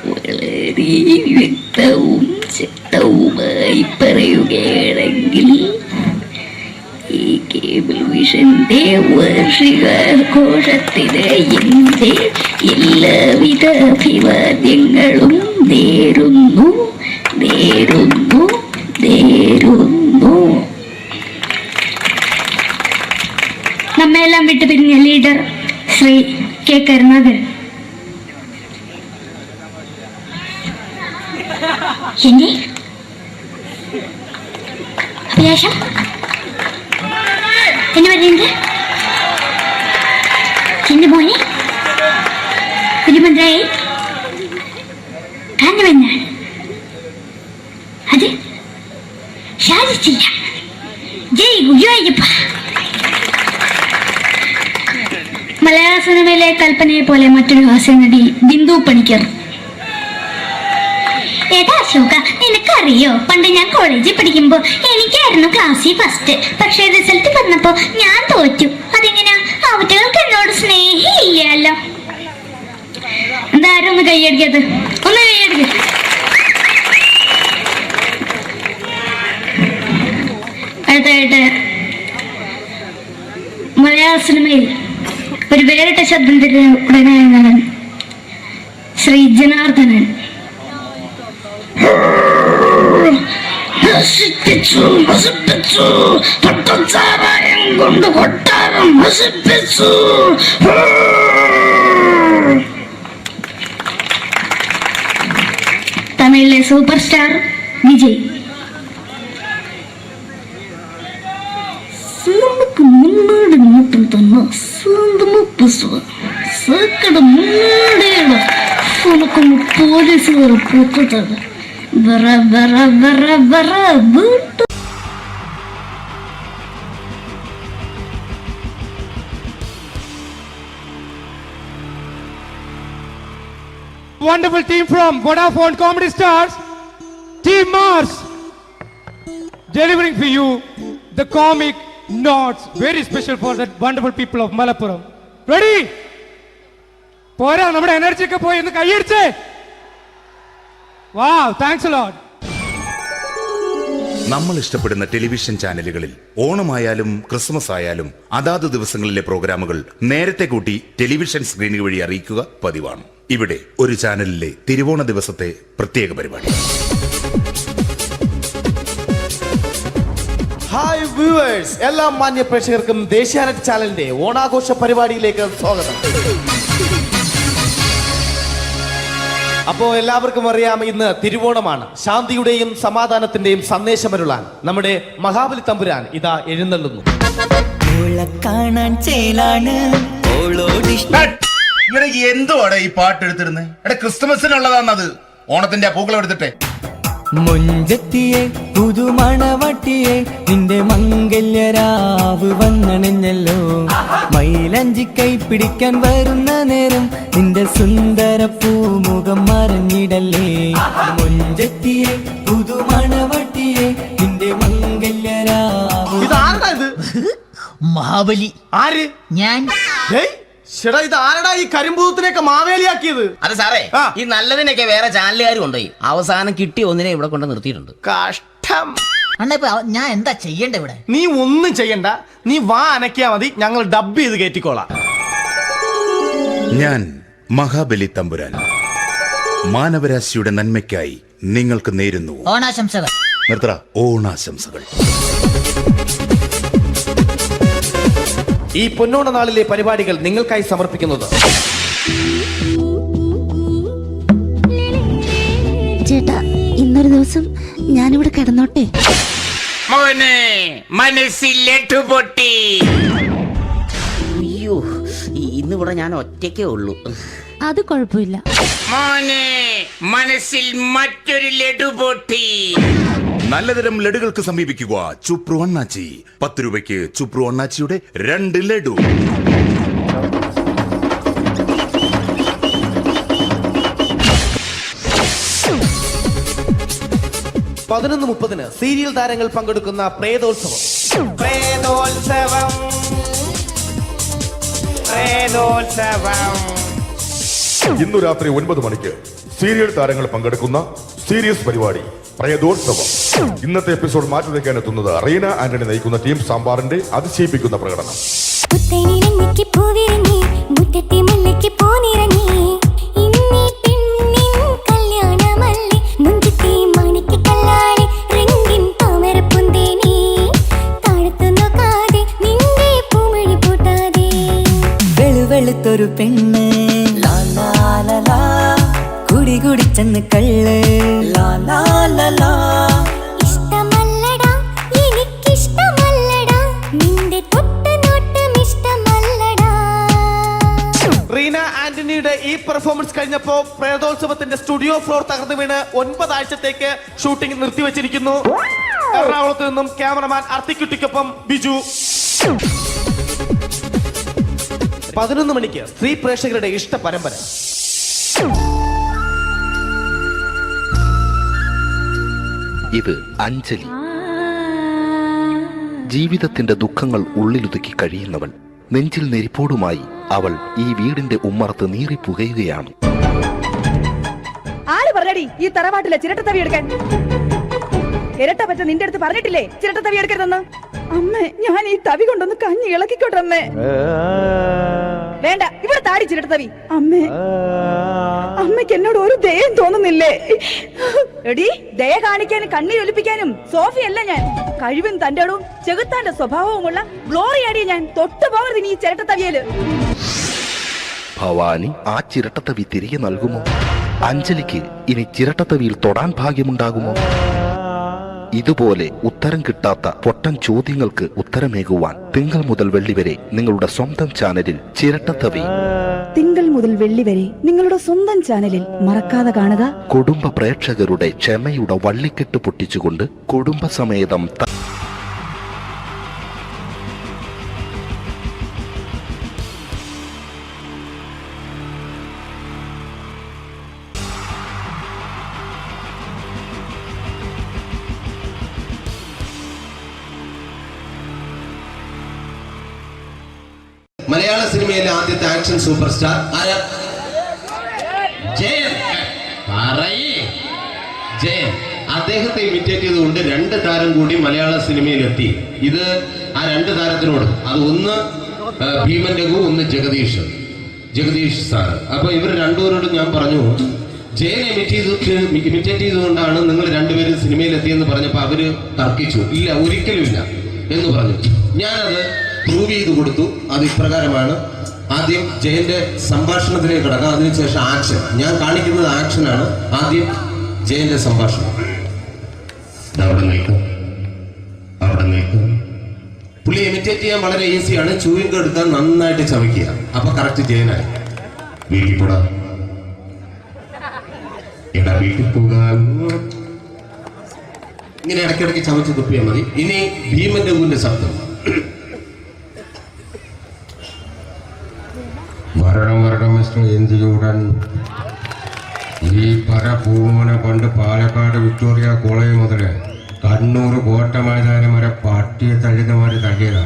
[SPEAKER 1] വളരെ വ്യക്തവും ശക്തവുമായി പറയുകയാണെങ്കിൽ ഈ കേബിൾ വിഷന്റെ വാർഷികാഘോഷത്തിന് എന്റെ എല്ലാവിധ അഭിവാദ്യങ്ങളും നേരുന്നു. നമ്മയെല്ലാം വിട്ടുപിരിഞ്ഞ ലീഡർ ശ്രീ കെ കരുണാകരൻ. എന്റെ അഭിലാഷം എന്ന് പറയുന്നത് എന്റെ മോനെ തിരുമന്ത്രായി കാണുമെന്നാണ്. അത് സാധിച്ചില്ല. ജയ് ഗുരുവായൂരപ്പ. മലയാള സിനിമയിലെ കൽപ്പനയെ പോലെ മറ്റൊരു ഹാസ്യ നടി ബിന്ദു പണിക്കർ. ഏട്ടാ അശോക, നിനക്കറിയോ പണ്ട് ഞാൻ കോളേജിൽ പഠിക്കുമ്പോ എനിക്കായിരുന്നു ക്ലാസ്സിൽ ഫസ്റ്റ്. പക്ഷെ റിസൾട്ട് വന്നപ്പോ ഞാൻ തോറ്റു. അതെങ്ങനെയാ? അവറ്റകൾക്ക് എന്നോട് സ്നേഹമില്ലല്ലോ. എന്താരും ഒന്ന് കൈയടിക്കത്? ഒന്ന് കൈയടിക്ക. അടുത്തായിട്ട് മലയാള സിനിമയിൽ ഒരു വേറിട്ട ശബ്ദത്തിന്റെ ഉടനായ നടൻ ശ്രീ ജനാർദ്ദനൻ. കൊണ്ട് കൊട്ടാരം നശിപ്പിച്ചു. തമിഴിലെ സൂപ്പർ സ്റ്റാർ വിജയ്. നമുക്ക് മുന്നോടി നോട്ടം തന്ന സ്വന്തം സക്കട മുന്നോടിയാണ് ഉനക്കൊന്ന് പോലീസുകാർ പൊത്തത്. വറ വറ വറ വറ വീട്ടു
[SPEAKER 8] wonderful team from Vodafone Comedy Stars, Team Mars, delivering for you the comic notes, very special for the wonderful people of Malappuram. Ready? പോരാ, നമ്മുടെ എനർജി ഒക്കെ പോയി ഒന്ന് കൈയടിച്ചേ. Wow, thanks a lot.
[SPEAKER 9] നമ്മൾ ഇഷ്ടപ്പെടുന്ന ടെലിവിഷൻ ചാനലുകളിൽ ഓണമായാലും ക്രിസ്മസ് ആയാലും അതാത് ദിവസങ്ങളിലെ പ്രോഗ്രാമുകൾ നേരത്തെ കൂട്ടി ടെലിവിഷൻ സ്ക്രീനുകൾ വഴി അറിയിക്കുക പതിവാണ്. ഇവിടെ ഒരു ചാനലിലെ തിരുവോണ ദിവസത്തെ പ്രത്യേക പരിപാടി.
[SPEAKER 10] ഹായ് വ്യൂവേഴ്സ്, എല്ലാ മാന്യ പ്രേക്ഷകർക്കും ദേശീയാനെറ്റ് ചാനലിന്റെ ഓണാഘോഷ പരിപാടിയിലേക്ക് സ്വാഗതം. അപ്പോ എല്ലാവർക്കും അറിയാം, ഇന്ന് തിരുവോണമാണ്. ശാന്തിയുടെയും സമാധാനത്തിന്റെയും സന്ദേശമരുളാൻ നമ്മുടെ മഹാബലി തമ്പുരാൻ ഇതാ എഴുന്നള്ളുന്നു.
[SPEAKER 9] എന്തുവാടെ ഈ പാട്ട് എടുത്തിരുന്നത്? എടാ, ക്രിസ്മസിനുള്ളതാണത്. ഓണത്തിന്റെ പൂക്കളം എടുത്തിട്ടെ.
[SPEAKER 5] മുഞ്ചത്തിയെ പുതുമണവട്ടിയെ നിന്റെ മംഗല്യരാവ് വന്നണിഞ്ഞല്ലോ. മൈലഞ്ചി കൈ പിടിക്കാൻ വരുന്ന നേരം നിന്റെ സുന്ദര പൂമുഖം മറഞ്ഞിടല്ലേ. മുഞ്ചത്തിയെ പുതുമണവട്ടിയെ നിന്റെ മംഗല്യരാവ്.
[SPEAKER 10] ഇതാരടാ ഇത്?
[SPEAKER 3] മഹാബലി.
[SPEAKER 10] ആര്?
[SPEAKER 3] ഞാൻ.
[SPEAKER 10] ചേട്ടാ, ഇത് ആരടാ ഈ കരിമ്പൂത്തിനെയൊക്കെ മാവേലിയാക്കിയത്?
[SPEAKER 3] അത് സാറേ, ഈ നല്ലതിനൊക്കെ വേറെ ചാനലുകാർ കൊണ്ടുപോയി അവസാനം കിട്ടിയ ഒന്നിനെ ഇവിടെ കൊണ്ട് നിർത്തിയിട്ടുണ്ട്.
[SPEAKER 10] കഷ്ടം.
[SPEAKER 3] അണ്ണ ഇപ്പൊ ഞാൻ എന്താ ചെയ്യണ്ടേ ഇവിടെ?
[SPEAKER 10] നീ ഒന്നും ചെയ്യണ്ട, നീ വാ അനക്കിയാ മതി, ഞങ്ങൾ ഡബ് ചെയ്ത് കയറ്റിക്കോളാം.
[SPEAKER 9] ഞാൻ മഹാബലി തമ്പുരാൻ മാനവരാശിയുടെ നന്മയ്ക്കായി നിങ്ങൾക്ക് നേരുന്നു
[SPEAKER 3] ഓണാശംസകൾ.
[SPEAKER 9] നിർത്തറ ഓണാശംസകൾ.
[SPEAKER 10] ഈ പൊന്നോണ നാളിലെ പരിപാടികൾ നിങ്ങൾക്കായി സമർപ്പിക്കുന്നത്
[SPEAKER 1] ചേട്ടാ, ഇന്നൊരു ദിവസം ഞാനിവിടെ കിടന്നോട്ടെ.
[SPEAKER 3] അയ്യോ, ഇന്നിവിടെ ഞാൻ ഒറ്റയ്ക്കേ ഉള്ളൂ.
[SPEAKER 1] അത് കുഴപ്പമില്ല.
[SPEAKER 7] മനസ്സിൽ മറ്റൊരു ലഡു പൊട്ടി.
[SPEAKER 9] നല്ലതരം ലഡുകൾക്ക് സമീപിക്കുക ചുപ്രു അണ്ണാച്ചി. 10 രൂപയ്ക്ക് ചുപ്രു അണ്ണാച്ചിയുടെ 2 ലഡു.
[SPEAKER 10] പതിനൊന്ന് 30 സീരിയൽ താരങ്ങൾ പങ്കെടുക്കുന്ന പ്രേതോത്സവം.
[SPEAKER 11] ഇന്നു രാത്രി 9 മണിക്ക് സീരിയൽ താരങ്ങൾ പങ്കെടുക്കുന്ന സീരിയസ് പരിപാടി പ്രേതോത്സവം. ഇന്നത്തെ എപ്പിസോഡ് മാറ്റി വയ്ക്കാൻ എത്തുന്നത് റീന ആന്റണി നയിക്കുന്ന ടീം സാമ്പാറിന്റെ അതിശയിപ്പിക്കുന്ന പ്രകടനം.
[SPEAKER 5] വെളുത്തൊരു പെണ്ണ് കുടി കുടിച്ചെന്ന് കള്ള്.
[SPEAKER 6] ഇഷ്ടമല്ലടാ, എനിക്കിഷ്ടമല്ലടാ, നിന്റെ തൊട്ടുനോട്ടം ഇഷ്ടമല്ലടാ.
[SPEAKER 10] റീന ആന്റണിയുടെ ഈ പെർഫോമൻസ് കഴിഞ്ഞപ്പോ പ്രേതോത്സവത്തിന്റെ സ്റ്റുഡിയോ ഫ്ലോർ തകർന്നു വീണ് 9 ആഴ്ചത്തേക്ക് ഷൂട്ടിംഗ് നിർത്തിവെച്ചിരിക്കുന്നു. എറണാകുളത്ത് നിന്നും ക്യാമറമാൻ അർത്തിക്കുട്ടിക്കൊപ്പം ബിജു. 11 മണിക്ക് സ്ത്രീ പ്രേക്ഷകരുടെ ഇഷ്ട പരമ്പര.
[SPEAKER 12] ഇത് അഞ്ജലി. ജീവിതത്തിന്റെ ദുഃഖങ്ങൾ ഉള്ളിലൊതുക്കി കഴിയുന്നവൾ. നെഞ്ചിൽ നെരിപ്പോടുമായി അവൾ ഈ വീടിന്റെ ഉമ്മറത്ത് നീറിപ്പുകയുകയാണ്.
[SPEAKER 13] ആര് പറഞ്ഞടി ഈ തറവാട്ടിലെ ചിരട്ടത്തവി എടുക്കാൻ? ഇരട്ട പറ്റ നിന്റെ അടുത്ത് പറഞ്ഞിട്ടില്ലേ ചിരട്ടത്തവി എടുക്കരുതെന്ന്? അമ്മേ, ഞാൻ ഈ തവി കൊണ്ടൊന്ന് കഞ്ഞി ഇളക്കിക്കോട്ടെ അമ്മേ. വേണ്ട, ഇവിടെ താടി ചിരട്ടത്തവി. അമ്മേ, അമ്മയ്ക്ക് എന്നോട് ഒരു ദയം തോന്നുന്നില്ലേ? എടി, ദയ കാണിക്കാനും കണ്ണീരൊലിപ്പിക്കാനും സോഫിയല്ല ഞാൻ. കഴിവും തന്റെടും ചെകുത്താന്റെ സ്വഭാവവുമുള്ള ഗ്ലോറിയാടിയ ഞാൻ. തൊട്ടു പോകരുത് നീ ചിരട്ടത്തവിയല്.
[SPEAKER 12] ഭവാനി ആ ചിരട്ടത്തവി തിരികെ നൽകുമോ? അഞ്ജലിക്ക് ഇനി ചിരട്ടത്തവിയിൽ തൊടാൻ ഭാഗ്യമുണ്ടാകുമോ? ഇതുപോലെ ഉത്തരം കിട്ടാത്ത പൊട്ടൻ ചോദ്യങ്ങൾക്ക് ഉത്തരമേകുവാൻ തിങ്കൾ മുതൽ വെള്ളി വരെ നിങ്ങളുടെ സ്വന്തം ചാനലിൽ ചിരട്ടത്തവി.
[SPEAKER 13] തിങ്കൾ മുതൽ വെള്ളി വരെ നിങ്ങളുടെ സ്വന്തം ചാനലിൽ മറക്കാതെ കാണുക.
[SPEAKER 12] കുടുംബ പ്രേക്ഷകരുടെ ക്ഷമയുടെ വള്ളിക്കെട്ട് പൊട്ടിച്ചുകൊണ്ട് കുടുംബസമേതം
[SPEAKER 3] മലയാള സിനിമയിലെ ആദ്യത്തെ ആക്ഷൻ സൂപ്പർ സ്റ്റാർ ആരാ? ജയൻ. ജയൻ. അദ്ദേഹത്തെ ഇമിറ്റേറ്റ് ചെയ്തുകൊണ്ട് 2 താരം കൂടി മലയാള സിനിമയിലെത്തി. ഇത് ആ 2 താരത്തിനോട്, അത് ഒന്ന് ഭീമൻ രഘു, ഒന്ന് ജഗദീഷ് സാർ. അപ്പൊ ഇവർ രണ്ടുപേരോട് ഞാൻ പറഞ്ഞു, ജയൻ ഇമിറ്റേറ്റ് ചെയ്തുകൊണ്ടാണ് നിങ്ങൾ രണ്ടുപേരും സിനിമയിലെത്തിയെന്ന് പറഞ്ഞപ്പോൾ അവര് തർക്കിച്ചു. ഇല്ല, ഒരിക്കലും ഇല്ല എന്ന് പറഞ്ഞു. ഞാനത് പ്രൂവ് ചെയ്ത് കൊടുത്തു. അത് ഇപ്രകാരമാണ്. ആദ്യം ജയന്റെ സംഭാഷണത്തിലേക്ക് കിടക്കാം, അതിനുശേഷം ആക്ഷൻ. ഞാൻ കാണിക്കുന്നത് ആക്ഷനാണ്. ആദ്യം ജയന്റെ സംഭാഷണം. അവിടെ നിൽക്കും. പുള്ളി ഇമിറ്റേറ്റ് ചെയ്യാൻ വളരെ ഈസിയാണ്. ചൂയിങ് എടുക്കാൻ നന്നായിട്ട് ചവയ്ക്കുക. അപ്പൊ കറക്റ്റ് ജയനായി. വീട്ടിൽ പോടാ, എടാ വീട്ടിൽ പോകാൻ. ഇങ്ങനെ ഇടയ്ക്കിടയ്ക്ക് ചവച്ച് തുപ്പിയാൽ മതി. ഇനി ഭീമൻ രഘുവിന്റെ ശബ്ദം.
[SPEAKER 14] വരണം മിസ്റ്റർ എന്തിയൂടൻ. ഈ പരപൂമനെ കൊണ്ട് പാലക്കാട് വിക്ടോറിയ കോളേജ് മുതല് കണ്ണൂർ കോട്ട മൈതാനം വരെ പട്ടിയെ തള്ളുന്നമാര് തള്ളിയതാ.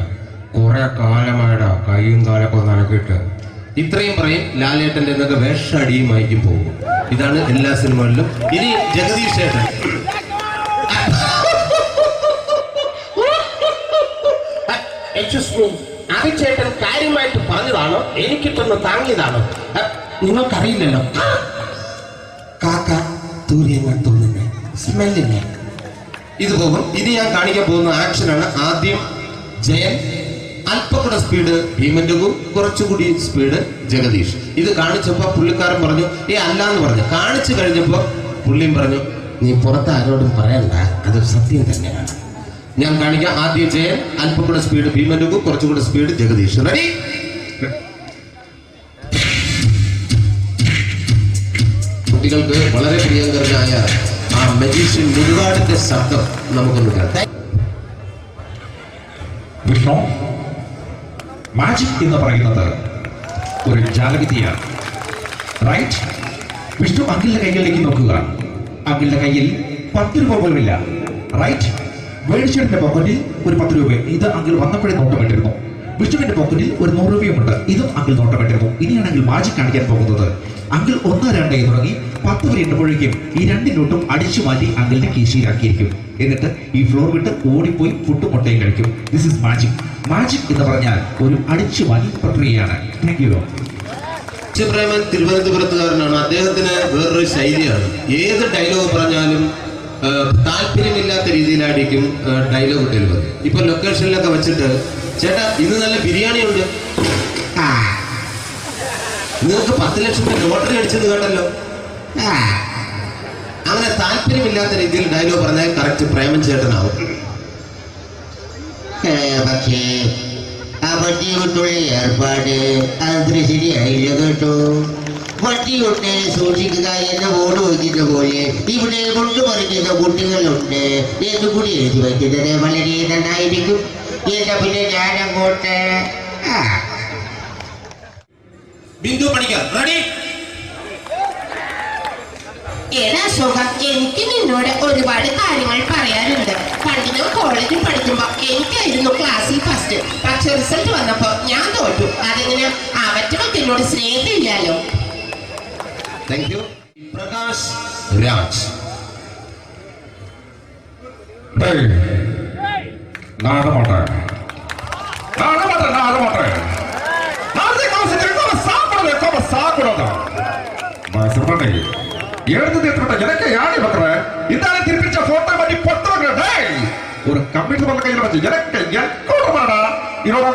[SPEAKER 14] കുറെ കാലമായടാ കൈയും കാലൊക്കെ നനക്കിട്ട്.
[SPEAKER 3] ഇത്രയും പറയും. ലാലേട്ടന്റെ എന്നൊക്കെ വേഷടിയുമായിരിക്കും പോകും. ഇതാണ് എല്ലാ സിനിമകളിലും. ഇനി ജഗദീഷ് ചേട്ടൻ.
[SPEAKER 7] ചേട്ടൻ കാര്യമായിട്ട് പറഞ്ഞതാണോ എനിക്കിട്ടൊന്ന് താങ്ങിയതാണോ?
[SPEAKER 3] നിങ്ങൾക്കറിയില്ലല്ലോ. കാക്ക തൂര്യങ്ങത്തുള്ളിനെ സ്മെല്ലിനെ ഇത് പോകും. ഇനി ഞാൻ കാണിക്കാൻ പോകുന്ന ആക്ഷനാണ്. ആദ്യം ജയൻ, അല്പം കൂടെ സ്പീഡ് ഭീമൻ രഘു, കുറച്ചുകൂടി സ്പീഡ് ജഗദീഷ്. ഇത് കാണിച്ചപ്പോ പുള്ളിക്കാരൻ പറഞ്ഞു അല്ലാന്ന് പറഞ്ഞു. കാണിച്ചു കഴിഞ്ഞപ്പോ പുള്ളിയും പറഞ്ഞു നീ പുറത്ത് ആരോടും പറയണ്ട, അത് സത്യം തന്നെയാണ്. ഞാൻ കാണിക്കാം. ആദ്യം ജയൻ, അല്പം കൂടെ സ്പീഡ് ഭീമൻ രഘു, കുറച്ചുകൂടെ സ്പീഡ് ജഗദീഷ്. റെഡി? കുട്ടികൾക്ക് വളരെ പ്രിയങ്കരനായ ആ മജീഷ്യൻ മുരുകാടിന്റെ ശബ്ദം നമുക്കൊന്ന് കേൾക്കാം.
[SPEAKER 14] വിഷ്ണു, മാജിക് എന്ന് പറയുന്നത് ഒരു ജാലവിദ്യയാണ്. റൈറ്റ്? വിഷ്ണു അങ്കിളിന്റെ കൈകളിലേക്ക് നോക്കുക. അങ്കിളിന്റെ കയ്യിൽ 10 രൂപ പോലുമില്ല. റൈറ്റ്? വേണിച്ചേട്ടന്റെ പോക്കറ്റിൽ ഒരു 10 രൂപ. ഇത് അങ്കിൾ വന്നപ്പോഴേ നോട്ടമിട്ടിരുന്നു. വിഷ്ണുവിന്റെ പോക്കറ്റിൽ ഒരു 100 രൂപയുമുണ്ട്. ഇതും അങ്കിൾ നോട്ടമിട്ടിരുന്നു. ഇനിയാണെങ്കിൽ മാജിക് കാണിക്കാൻ പോകുന്നത്. അങ്കിൾ 1, 2 തുടങ്ങി 10 വരെ എണ്ണപ്പോഴേക്കും ഈ 2 നോട്ടും അടിച്ചു മാറ്റി അങ്കിളിന്റെ കീശയിലാക്കിയിരിക്കും. എന്നിട്ട് ഈ ഫ്ലോർ വിട്ട് ഓടിപ്പോയി ഫുഡ് മുട്ടയും കഴിക്കും. This is magic. മാജിക് എന്ന് പറഞ്ഞാൽ ഒരു അടിച്ചു മാറ്റി പ്രക്രിയയാണ്. Thank you.
[SPEAKER 3] പ്രേമൻ തിരുവനന്തപുരത്തുകാരനാണ്. അദ്ദേഹത്തിന് വേറൊരു ശൈലിയാണ്. ഏത് ഡയലോഗ് പറഞ്ഞാലും താല്പര്യമില്ലാത്ത രീതിയിലായിരിക്കും ഡയലോഗ് ഡെലിവറി. ഇപ്പൊ ലൊക്കേഷനിലൊക്കെ വെച്ചിട്ട് ചേട്ടാ ഇന്ന് നല്ല ബിരിയാണി ഉണ്ട്, നിങ്ങൾക്ക് 10 ലക്ഷം രൂപ ലോട്ടറി അടിച്ചെന്ന് കേട്ടല്ലോ. അങ്ങനെ താല്പര്യമില്ലാത്ത രീതിയിൽ ഡയലോഗ് പറഞ്ഞാൽ കറക്റ്റ് പ്രേമൻ ചേട്ടനാവും.
[SPEAKER 7] പക്ഷേ ആ വട്ടി കൊണ്ടുള്ള ഏർപ്പാട് അത്ര ശരിയായില്ല കേട്ടോ. വട്ടി കൊണ്ട് സൂക്ഷിക്കുക എന്ന ബോർഡ് വയ്ക്കുന്ന പോലെ ഇവിടെ കൊണ്ടുപറിക്കുന്ന കുട്ടികളുണ്ട് എന്നുകൂടി എഴുതി വയ്ക്കുന്നത് വളരെ നന്നായിരിക്കും. എന്നാ പിന്നെ ഞാനങ്ങോട്ട്
[SPEAKER 3] ബിന്ദു പണിക്കർ. റെഡി?
[SPEAKER 15] ഏതാ അശോക, എനിക്ക് നിന്നോട് ഒരുപാട് കാര്യങ്ങൾ പറയാനുണ്ട്. പണ്ട് ഞാൻ കോളേജിൽ പഠിക്കുമ്പോ എനിക്കായിരുന്നു ക്ലാസ്സിൽ ഫസ്റ്റ്. പക്ഷെ റിസൾട്ട് വന്നപ്പോ ഞാൻ തോറ്റു. അതെങ്ങനെ അവറ്റൊക്കെ എന്നോട് സ്നേഹമില്ലല്ലോ.
[SPEAKER 3] Thank you. പ്രകാശ് രാജ്.
[SPEAKER 14] ஒரு கம்ப்யூட்டர் கையில் வச்சு எனக்கு இதோட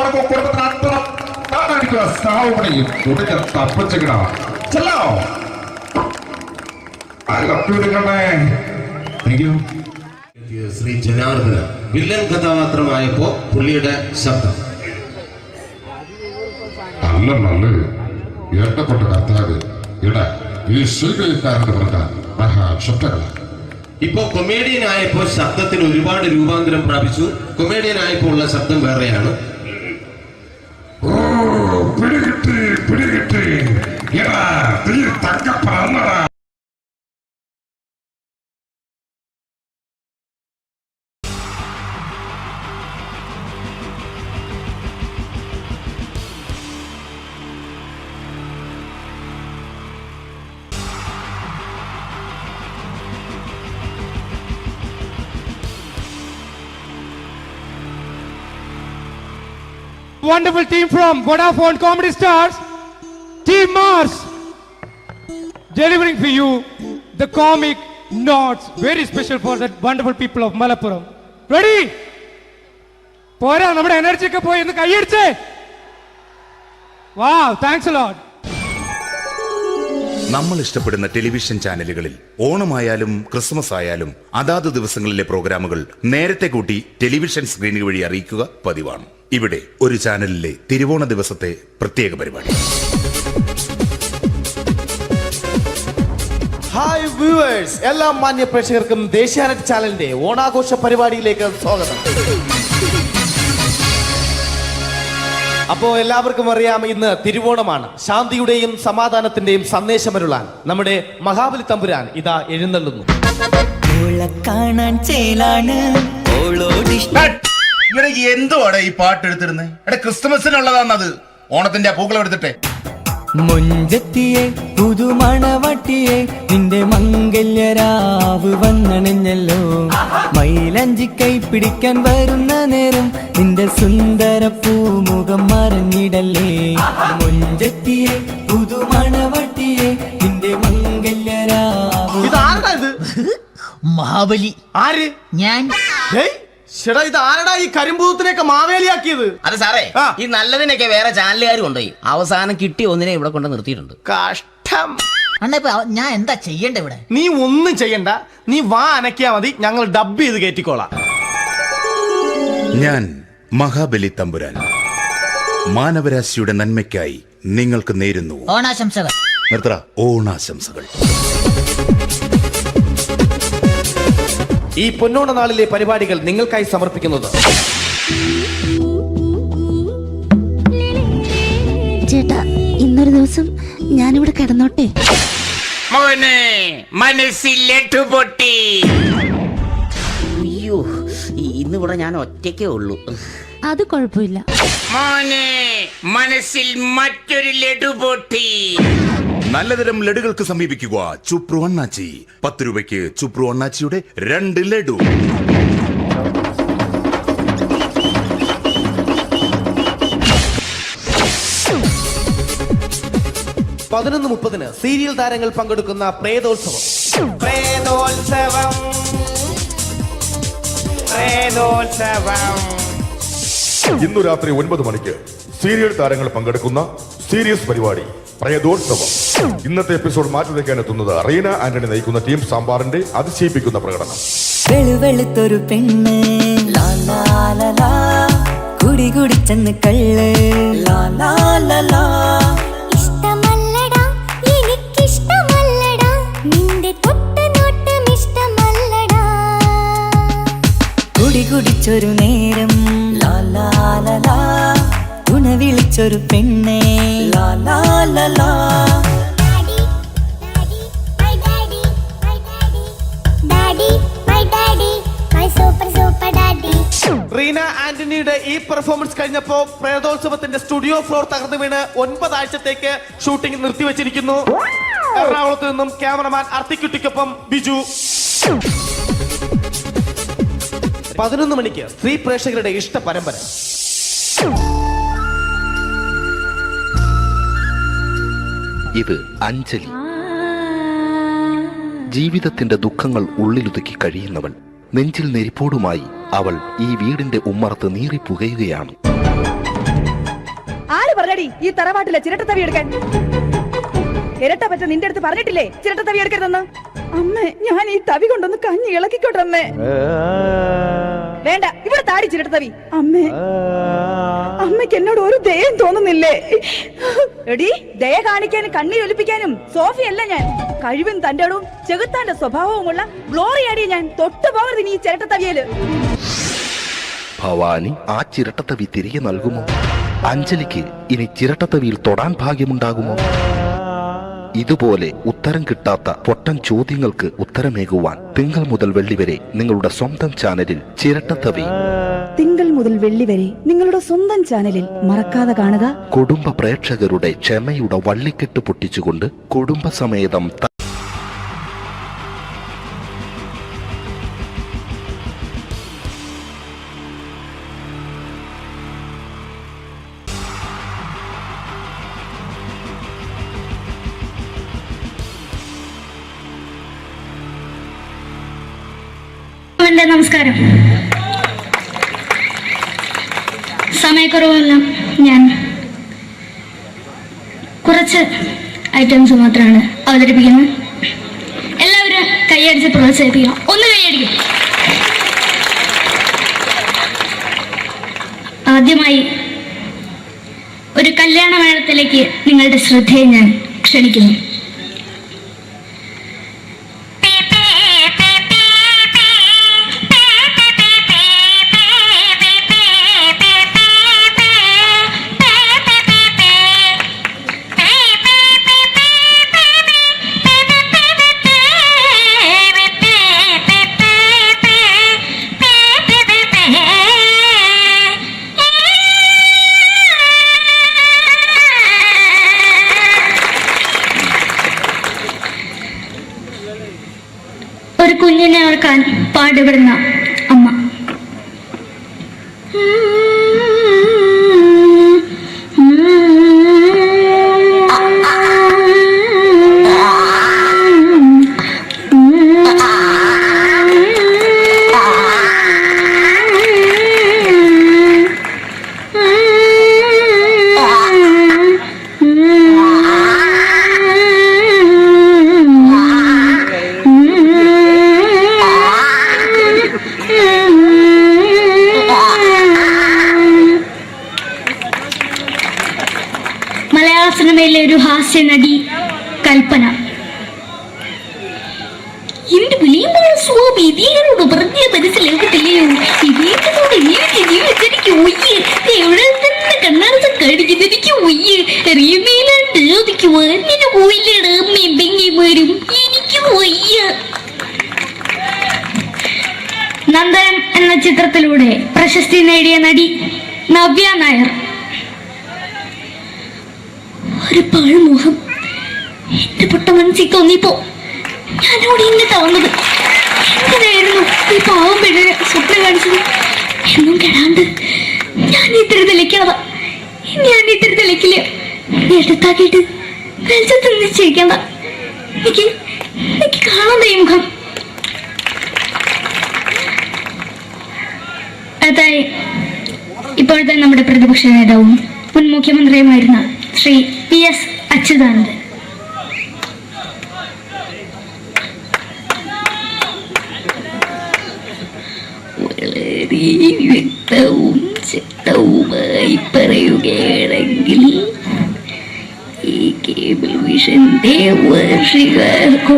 [SPEAKER 14] குடும்பത്തിന് அற்புதம் தானடிக்கிற சாவுமணியும் துடிக்க தப்பிச்சுக்கடா ചെല്ലോ.
[SPEAKER 3] ശ്രീ ജനാർദ്ദന വില്ലൻ കഥാപാത്രമായപ്പോ പുള്ളിയുടെ ശബ്ദം.
[SPEAKER 14] നല്ല നല്ല എട്ടപ്പെട്ട കർത്താവ് ഇട ഈ സ്വീകരിക്കാരെന്ന് പറഞ്ഞാൽ മഹാശബ്ദങ്ങളാണ്.
[SPEAKER 3] ഇപ്പൊ കൊമേഡിയൻ ആയപ്പോ ശബ്ദത്തിന് ഒരുപാട് രൂപാന്തരം പ്രാപിച്ചു. കൊമേഡിയൻ ആയപ്പോ ഉള്ള ശബ്ദം വേറെയാണ്.
[SPEAKER 14] പിടികിട്ടി തങ്ക പറന്നടാ.
[SPEAKER 8] wonderful team from Vodafone Comedy Stars, Team Mars, delivering for you the comic notes, very special for the wonderful people of Malappuram. Ready? പോരാ, നമ്മുടെ എനർജി ഒക്കെ പോയി ഒന്ന് കൈയടിച്ചേ. Wow, thanks a lot.
[SPEAKER 9] നമ്മൾ ഇഷ്ടപ്പെടുന്ന ടെലിവിഷൻ ചാനലുകളിൽ ഓണമായാലും ക്രിസ്മസ് ആയാലും അതാത് ദിവസങ്ങളിലെ പ്രോഗ്രാമുകൾ നേരത്തെ കൂട്ടി ടെലിവിഷൻ സ്ക്രീനുകൾ വഴി അറിയിക്കുക പതിവാണ്. ഇവിടെ ഒരു ചാനലിലെ തിരുവോണ ദിവസത്തെ പ്രത്യേക പരിപാടി.
[SPEAKER 10] ഹായ് വ്യൂവേഴ്സ്, എല്ലാ മാന്യ പ്രേക്ഷകർക്കും ദേശീയാനെറ്റ് ചാനലിന്റെ ഓണാഘോഷ പരിപാടിയിലേക്ക് സ്വാഗതം. അപ്പോ എല്ലാവർക്കും അറിയാം, ഇന്ന് തിരുവോണമാണ്. ശാന്തിയുടെയും സമാധാനത്തിന്റെയും സന്ദേശമരുളാൻ നമ്മുടെ മഹാബലി തമ്പുരാൻ ഇതാ എഴുന്നള്ളുന്നു.
[SPEAKER 5] കാണാൻ ചേലാണ്
[SPEAKER 9] എന്തുവാടെ ഈ പാട്ട് എടുത്തിരുന്നത്? എടാ, ക്രിസ്മസിനുള്ളതാണത്. ഓണത്തിന്റെ പൂക്കളം എടുത്തിട്ടെ.
[SPEAKER 5] മുഞ്ചത്തിയെ പുതുമണവട്ടിയെ നിന്റെ മംഗല്യരാവ് വന്നണഞ്ഞല്ലോ. മൈലഞ്ചി കൈ പിടിക്കാൻ വരുന്ന നേരം നിന്റെ സുന്ദര പൂമുഖം മറഞ്ഞിടല്ലേ. മുഞ്ചത്തിയെ പുതുമണവട്ടിയെ നിന്റെ മംഗല്യരാവ്.
[SPEAKER 10] ഇതാരടാ ഇത്?
[SPEAKER 1] മഹാബലി.
[SPEAKER 10] ആര്?
[SPEAKER 1] ഞാൻ.
[SPEAKER 10] ചേട്ടാ, ഇത് ആരടാ ഈ കരിമ്പൂത്തിനെയൊക്കെ മാവേലിയാക്കിയത്?
[SPEAKER 16] അത് സാറേ, ഈ നല്ലതിനൊക്കെ വേറെ ചാനലുകാർ കൊണ്ടുപോയി അവസാനം കിട്ടി ഒന്നിനെ ഇവിടെ കൊണ്ട് നിർത്തിയിട്ടുണ്ട്.
[SPEAKER 10] കഷ്ടം.
[SPEAKER 1] അണ്ണ ഞാൻ എന്താ ചെയ്യണ്ട ഇവിടെ?
[SPEAKER 10] നീ ഒന്നും ചെയ്യണ്ട, നീ വാ അനക്കിയാ മതി, ഞങ്ങൾ ഡബ് ചെയ്ത് കയറ്റിക്കോളാം.
[SPEAKER 9] ഞാൻ മഹാബലി തമ്പുരാൻ മാനവരാശിയുടെ നന്മയ്ക്കായി നിങ്ങൾക്ക് നേരുന്നു
[SPEAKER 1] ഓണാശംസകൾ.
[SPEAKER 9] നിർത്തറ. ഓണാശംസകൾ.
[SPEAKER 10] ഈ പൊന്നോണ നാളിലെ പരിപാടികൾ നിങ്ങൾക്കായി സമർപ്പിക്കുന്നത്
[SPEAKER 1] ചേട്ടാ, ഇന്നൊരു ദിവസം ഞാനിവിടെ കിടന്നോട്ടെ.
[SPEAKER 16] മോനെ മനസ്സിലേട്ടു പൊട്ടി. അയ്യോ, ഇന്നിവിടെ ഞാൻ ഒറ്റയ്ക്കേ ഉള്ളൂ.
[SPEAKER 1] അത് കുഴപ്പമില്ല.
[SPEAKER 16] മോനെ മനസ്സിൽ മറ്റൊരു ലഡു പൊട്ടി.
[SPEAKER 9] നല്ലതരം ലഡുകൾക്ക് സമീപിക്കുക ചുപ്രു അണ്ണാച്ചി. 10 രൂപയ്ക്ക് ചുപ്രു അണ്ണാച്ചിയുടെ 2 ലഡു.
[SPEAKER 10] (11:30) സീരിയൽ താരങ്ങൾ പങ്കെടുക്കുന്ന പ്രേതോത്സവം.
[SPEAKER 11] ഇന്നു രാത്രി 9 മണിക്ക് സീരിയൽ താരങ്ങൾ പങ്കെടുക്കുന്ന സീരിയസ് പരിപാടി പ്രേതോത്സവം. ഇന്നത്തെ എപ്പിസോഡ് മാറ്റി വയ്ക്കാൻ എത്തുന്നത് റീന ആന്റണി നയിക്കുന്ന ടീം സാമ്പാറിന്റെ അതിശയിപ്പിക്കുന്ന പ്രകടനം.
[SPEAKER 5] വെളുവെളുത്തൊരു പെണ്ണ് കുടി കുടിച്ചെന്ന് കള്ള്.
[SPEAKER 6] ഇഷ്ടമല്ലടാ, എനിക്കിഷ്ടമല്ലടാ, നിന്റെ തൊട്ടുനോട്ടം ഇഷ്ടമല്ലടാ.
[SPEAKER 5] കുടി കുടിച്ചൊരു നേരം തുണ വിളിച്ചൊരു പെണ്ണെ.
[SPEAKER 10] റീന ആന്റണിയുടെ ഈ പെർഫോമൻസ് കഴിഞ്ഞപ്പോ പ്രേതോത്സവത്തിന്റെ സ്റ്റുഡിയോ ഫ്ലോർ തകർന്നു വീണ് 9 ആഴ്ചത്തേക്ക് ഷൂട്ടിംഗ് നിർത്തിവെച്ചിരിക്കുന്നു. എറണാകുളത്ത് നിന്നും ക്യാമറമാൻ അർത്തിക്കുട്ടിക്കൊപ്പം ബിജു. 11 മണിക്ക് സ്ത്രീ പ്രേക്ഷകരുടെ ഇഷ്ട പരമ്പര.
[SPEAKER 12] ഇത് അഞ്ജലി. ജീവിതത്തിന്റെ ദുഃഖങ്ങൾ ഉള്ളിലൊതുക്കി കഴിയുന്നവൾ. നെഞ്ചിൽ നെരിപ്പോടുമായി അവൾ ഈ വീടിന്റെ ഉമ്മറത്ത് നീറിപ്പുകയുകയാണ്.
[SPEAKER 13] ആര് പറഞ്ഞടി ഈ തറവാട്ടിലെ ചിരട്ടത്തവി എടുക്കാൻ? ഇരട്ട പറ്റ നിന്റെ അടുത്ത് പറഞ്ഞിട്ടില്ലേ ചിരട്ടത്തവി എടുക്കരുതെന്ന്? അമ്മേ, ഞാൻ ഈ തവി കൊണ്ടൊന്ന് കഞ്ഞി ഇളക്കിക്കോട്ടെ അമ്മേ. വേണ്ട, ഇവിടെ താടി ചിരട്ടത്തവി. അമ്മേ, അമ്മയ്ക്ക് എന്നോട് ഒരു ദയം തോന്നുന്നില്ലേ? എടി, ദയ കാണിക്കാനും കണ്ണീരൊലിപ്പിക്കാനും സോഫിയല്ല ഞാൻ. കഴിവും തന്റെ ഇടവും ചെകുത്താന്റെ സ്വഭാവവുമുള്ള ഗ്ലോറിയാടി ഞാൻ. തൊട്ടുപോകരുത് നീ ചിരട്ടത്തവിയല്.
[SPEAKER 12] ഭവാനി ആ ചിരട്ടത്തവി തിരികെ നൽകുമോ? അഞ്ജലിക്ക് ഇനി ചിരട്ടത്തവിയിൽ തൊടാൻ ഭാഗ്യമുണ്ടാകുമോ? ഇതുപോലെ ഉത്തരം കിട്ടാത്ത പൊട്ടൻ ചോദ്യങ്ങൾക്ക് ഉത്തരമേകുവാൻ തിങ്കൾ മുതൽ വെള്ളി വരെ നിങ്ങളുടെ സ്വന്തം ചാനലിൽ ചിരട്ടത്തവി.
[SPEAKER 13] തിങ്കൾ മുതൽ വെള്ളി വരെ നിങ്ങളുടെ സ്വന്തം ചാനലിൽ മറക്കാതെ കാണുക.
[SPEAKER 12] കുടുംബ പ്രേക്ഷകരുടെ ക്ഷമയുടെ വള്ളിക്കെട്ട് പൊട്ടിച്ചുകൊണ്ട് കുടുംബസമേതം
[SPEAKER 1] എൻ്റെ നമസ്കാരം. സമയക്കുറവെല്ലാം ഞാൻ കുറച്ച് ഐറ്റംസ് മാത്രമാണ് അവതരിപ്പിക്കുന്നത്. എല്ലാവരും കൈയടിച്ച് പ്രോത്സാഹിപ്പിക്കണം. ഒന്ന് കൈയടിക്കും. ആദ്യമായി ഒരു കല്യാണ മേളത്തിലേക്ക് നിങ്ങളുടെ ശ്രദ്ധയെ ഞാൻ ക്ഷണിക്കുന്നു. ഒരു കുഞ്ഞിനെ ഓർക്കാൻ പാടുപെടുന്ന അമ്മ. മലയാള സിനിമയിലെ ഒരു ഹാസ്യ നടി കൽപ്പന. എന്റെ വിളിയുമ്പോൾ സ്വാമി ഇതിനോട് പറഞ്ഞ മനസ്സിലാകത്തില്ലയോ? ഇതേക്കോട് ജീവിതത്തിലേക്ക് ഒയ്യ് എവിടെ തന്നെ കണ്ണാടത്ത് കടിക്കുന്നത് എനിക്ക് ഒയ്യ് അറിയുമേലാണ്ട് എനിക്ക് വന്നിന് പോയില്ലേടാ മെമ്പെങ്കിമാരും എനിക്ക് ഒയ്യ. നന്ദനം എന്ന ചിത്രത്തിലൂടെ പ്രശസ്തി നേടിയ നടി നവ്യ നായർ. ഒരു പാഴ്മോഹം എന്റെ പൊട്ട മനസ്സിൽ തോന്നിയപ്പോ ഞാനോട് ഇങ്ങോട്ടാ വന്നത്. എന്തിനായിരുന്നു ഈ പാവം പെണ്ണിന് സ്വപ്നം കാണിച്ചത്? എന്നും കെടാണ്ട് ഞാൻ ഇത്തിരി തെളിക്കാതെ ഞാൻ ഇത്തിരി തെളിക്കില്ല. എടുത്താക്കിയിട്ട് വെളിച്ചത്ത് നിശ്ചയിക്കണ്ട. എനിക്ക് കാണാൻ ഈ മുഖം. അതായി ഇപ്പോഴത്തെ നമ്മുടെ പ്രതിപക്ഷ നേതാവും മുൻ മുഖ്യമന്ത്രിയുമായിരുന്ന ശ്രീ PS അച്യുതാനന്ദൻ. വളരെ വ്യക്തവും ശക്തവുമായി പറയുകയാണെങ്കിൽ ഈ കേബിൾ വിഷന്റെ വാർഷികാഘോഷത്തിന്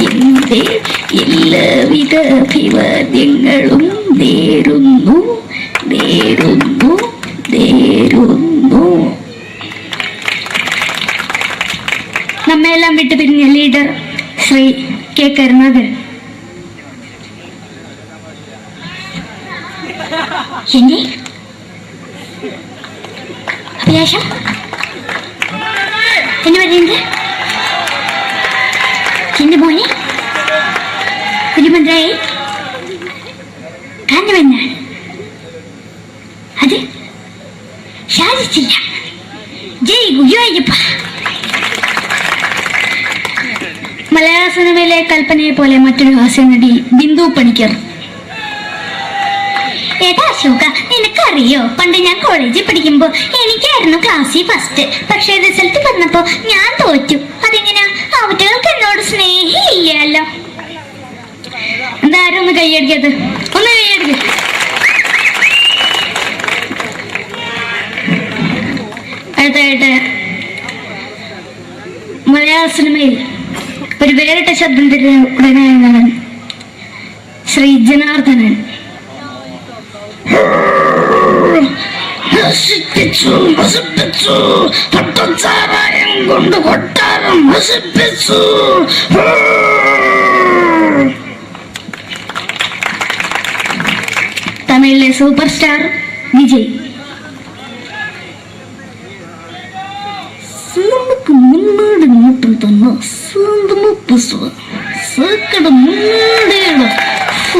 [SPEAKER 1] എന്റെ എല്ലാവിധ അഭിവാദ്യങ്ങളും നേരുന്നു. നമ്മെല്ലാം വിട്ടുപിരിഞ്ഞ ലീഡർ ശ്രീ K. കരുണാകരൻ. എന്റെ അഭിലാഷം എന്ന് പറയുന്നത് എന്റെ മോനെ തിരുമന്ത്രായി കാണുമെന്നാണ്. അത് സാധിച്ചില്ല. ജയ് ഗുരുവായൂരപ്പ. മലയാള സിനിമയിലെ കൽപ്പനയെ പോലെ മറ്റൊരു ഹാസ്യ നടി ബിന്ദു പണിക്കർ. ഏട്ടാ അശോക, നിനക്കറിയോ പണ്ട് ഞാൻ കോളേജിൽ പഠിക്കുമ്പോ എനിക്കായിരുന്നു ക്ലാസ്സിൽ ഫസ്റ്റ്. പക്ഷെ റിസൾട്ട് വന്നപ്പോ ഞാൻ തോറ്റു. അതെങ്ങനെയാ? അവറ്റകൾക്ക് എന്നോട് സ്നേഹമില്ലല്ലോ. എന്താരും ഒന്ന് കൈയടിക്കത്? ഒന്ന് കൈയടിക്ക. അടുത്തായിട്ട് മലയാള സിനിമയിൽ ഒരു വേറിട്ട ശബ്ദത്തിന്റെ ഉടനെയാണ് ശ്രീ ജനാർദ്ദനൻ. പട്ടച്ചാരായം കൊണ്ട് കൊട്ടാരം നശിപ്പിച്ചു. തമിഴിലെ സൂപ്പർ സ്റ്റാർ വിജയ്. നമുക്ക് മുന്നോടി നോട്ടം തന്ന സ്വന്തമോ പുസ്തകം സക്കട മുന്നോടിയാണ്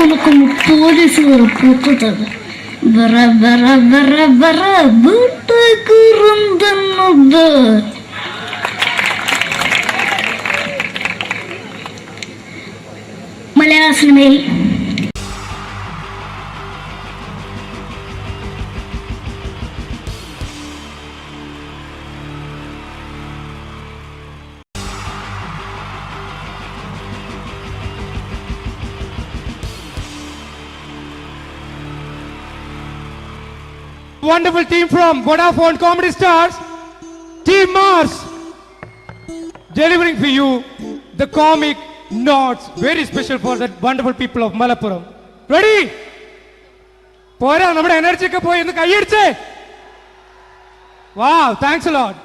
[SPEAKER 1] ഉനക്കും പോലീസുകാർ പൊത്തത് വറ വറ വറ വറ വീട്ടുകുറുന്നത്. മലയാള സിനിമയിൽ
[SPEAKER 8] wonderful team from Vodafone Comedy Stars, Team Mars, delivering for you the comic notes, very special for the wonderful people of Malappuram. Ready? പോരാ, നമ്മുടെ എനർജി ഒക്കെ പോയി ഒന്ന് കൈയടിച്ചേ. Wow, thanks a lot.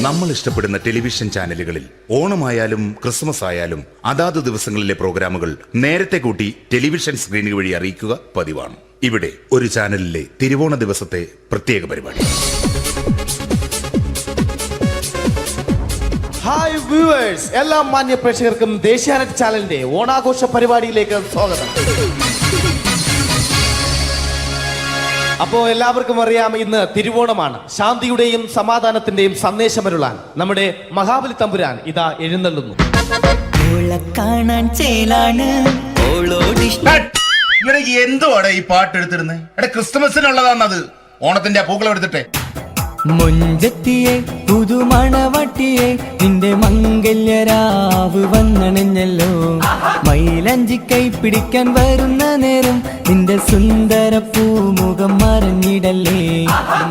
[SPEAKER 9] നമ്മൾ ഇഷ്ടപ്പെടുന്ന ടെലിവിഷൻ ചാനലുകളിൽ ഓണമായാലും ക്രിസ്മസ് ആയാലും അതാത് ദിവസങ്ങളിലെ പ്രോഗ്രാമുകൾ നേരത്തെ കൂട്ടി ടെലിവിഷൻ സ്ക്രീനുകൾ വഴി അറിയിക്കുക പതിവാണ്. ഇവിടെ ഒരു ചാനലിലെ തിരുവോണ ദിവസത്തെ പ്രത്യേക പരിപാടി.
[SPEAKER 10] ഹായ് വ്യൂവേഴ്സ്, എല്ലാ മാന്യ പ്രേക്ഷകർക്കും ദേശീയാനെറ്റ് ചാനലിന്റെ ഓണാഘോഷ പരിപാടിയിലേക്ക് സ്വാഗതം. അപ്പോ എല്ലാവർക്കും അറിയാം, ഇന്ന് തിരുവോണമാണ്. ശാന്തിയുടെയും സമാധാനത്തിന്റെയും സന്ദേശമരുളാൻ നമ്മുടെ മഹാബലി തമ്പുരാൻ ഇതാ എഴുന്നള്ളുന്നു.
[SPEAKER 5] കാണാൻ ചേലാണ്
[SPEAKER 9] എന്തുവാടെ ഈ പാട്ട് എടുത്തിരുന്നത്? എടാ, ക്രിസ്തുമസിനുള്ളതാണത്. ഓണത്തിന്റെ പൂക്കളം എടുത്തിട്ടെ.
[SPEAKER 5] മുഞ്ചത്തിയെ പുതുമണവട്ടിയെ നിന്റെ മംഗല്യരാവ് വന്നണഞ്ഞല്ലോ. മൈലഞ്ചി കൈ പിടിക്കാൻ വരുന്ന നേരം നിന്റെ സുന്ദര പൂമുഖം മറഞ്ഞിടല്ലേ.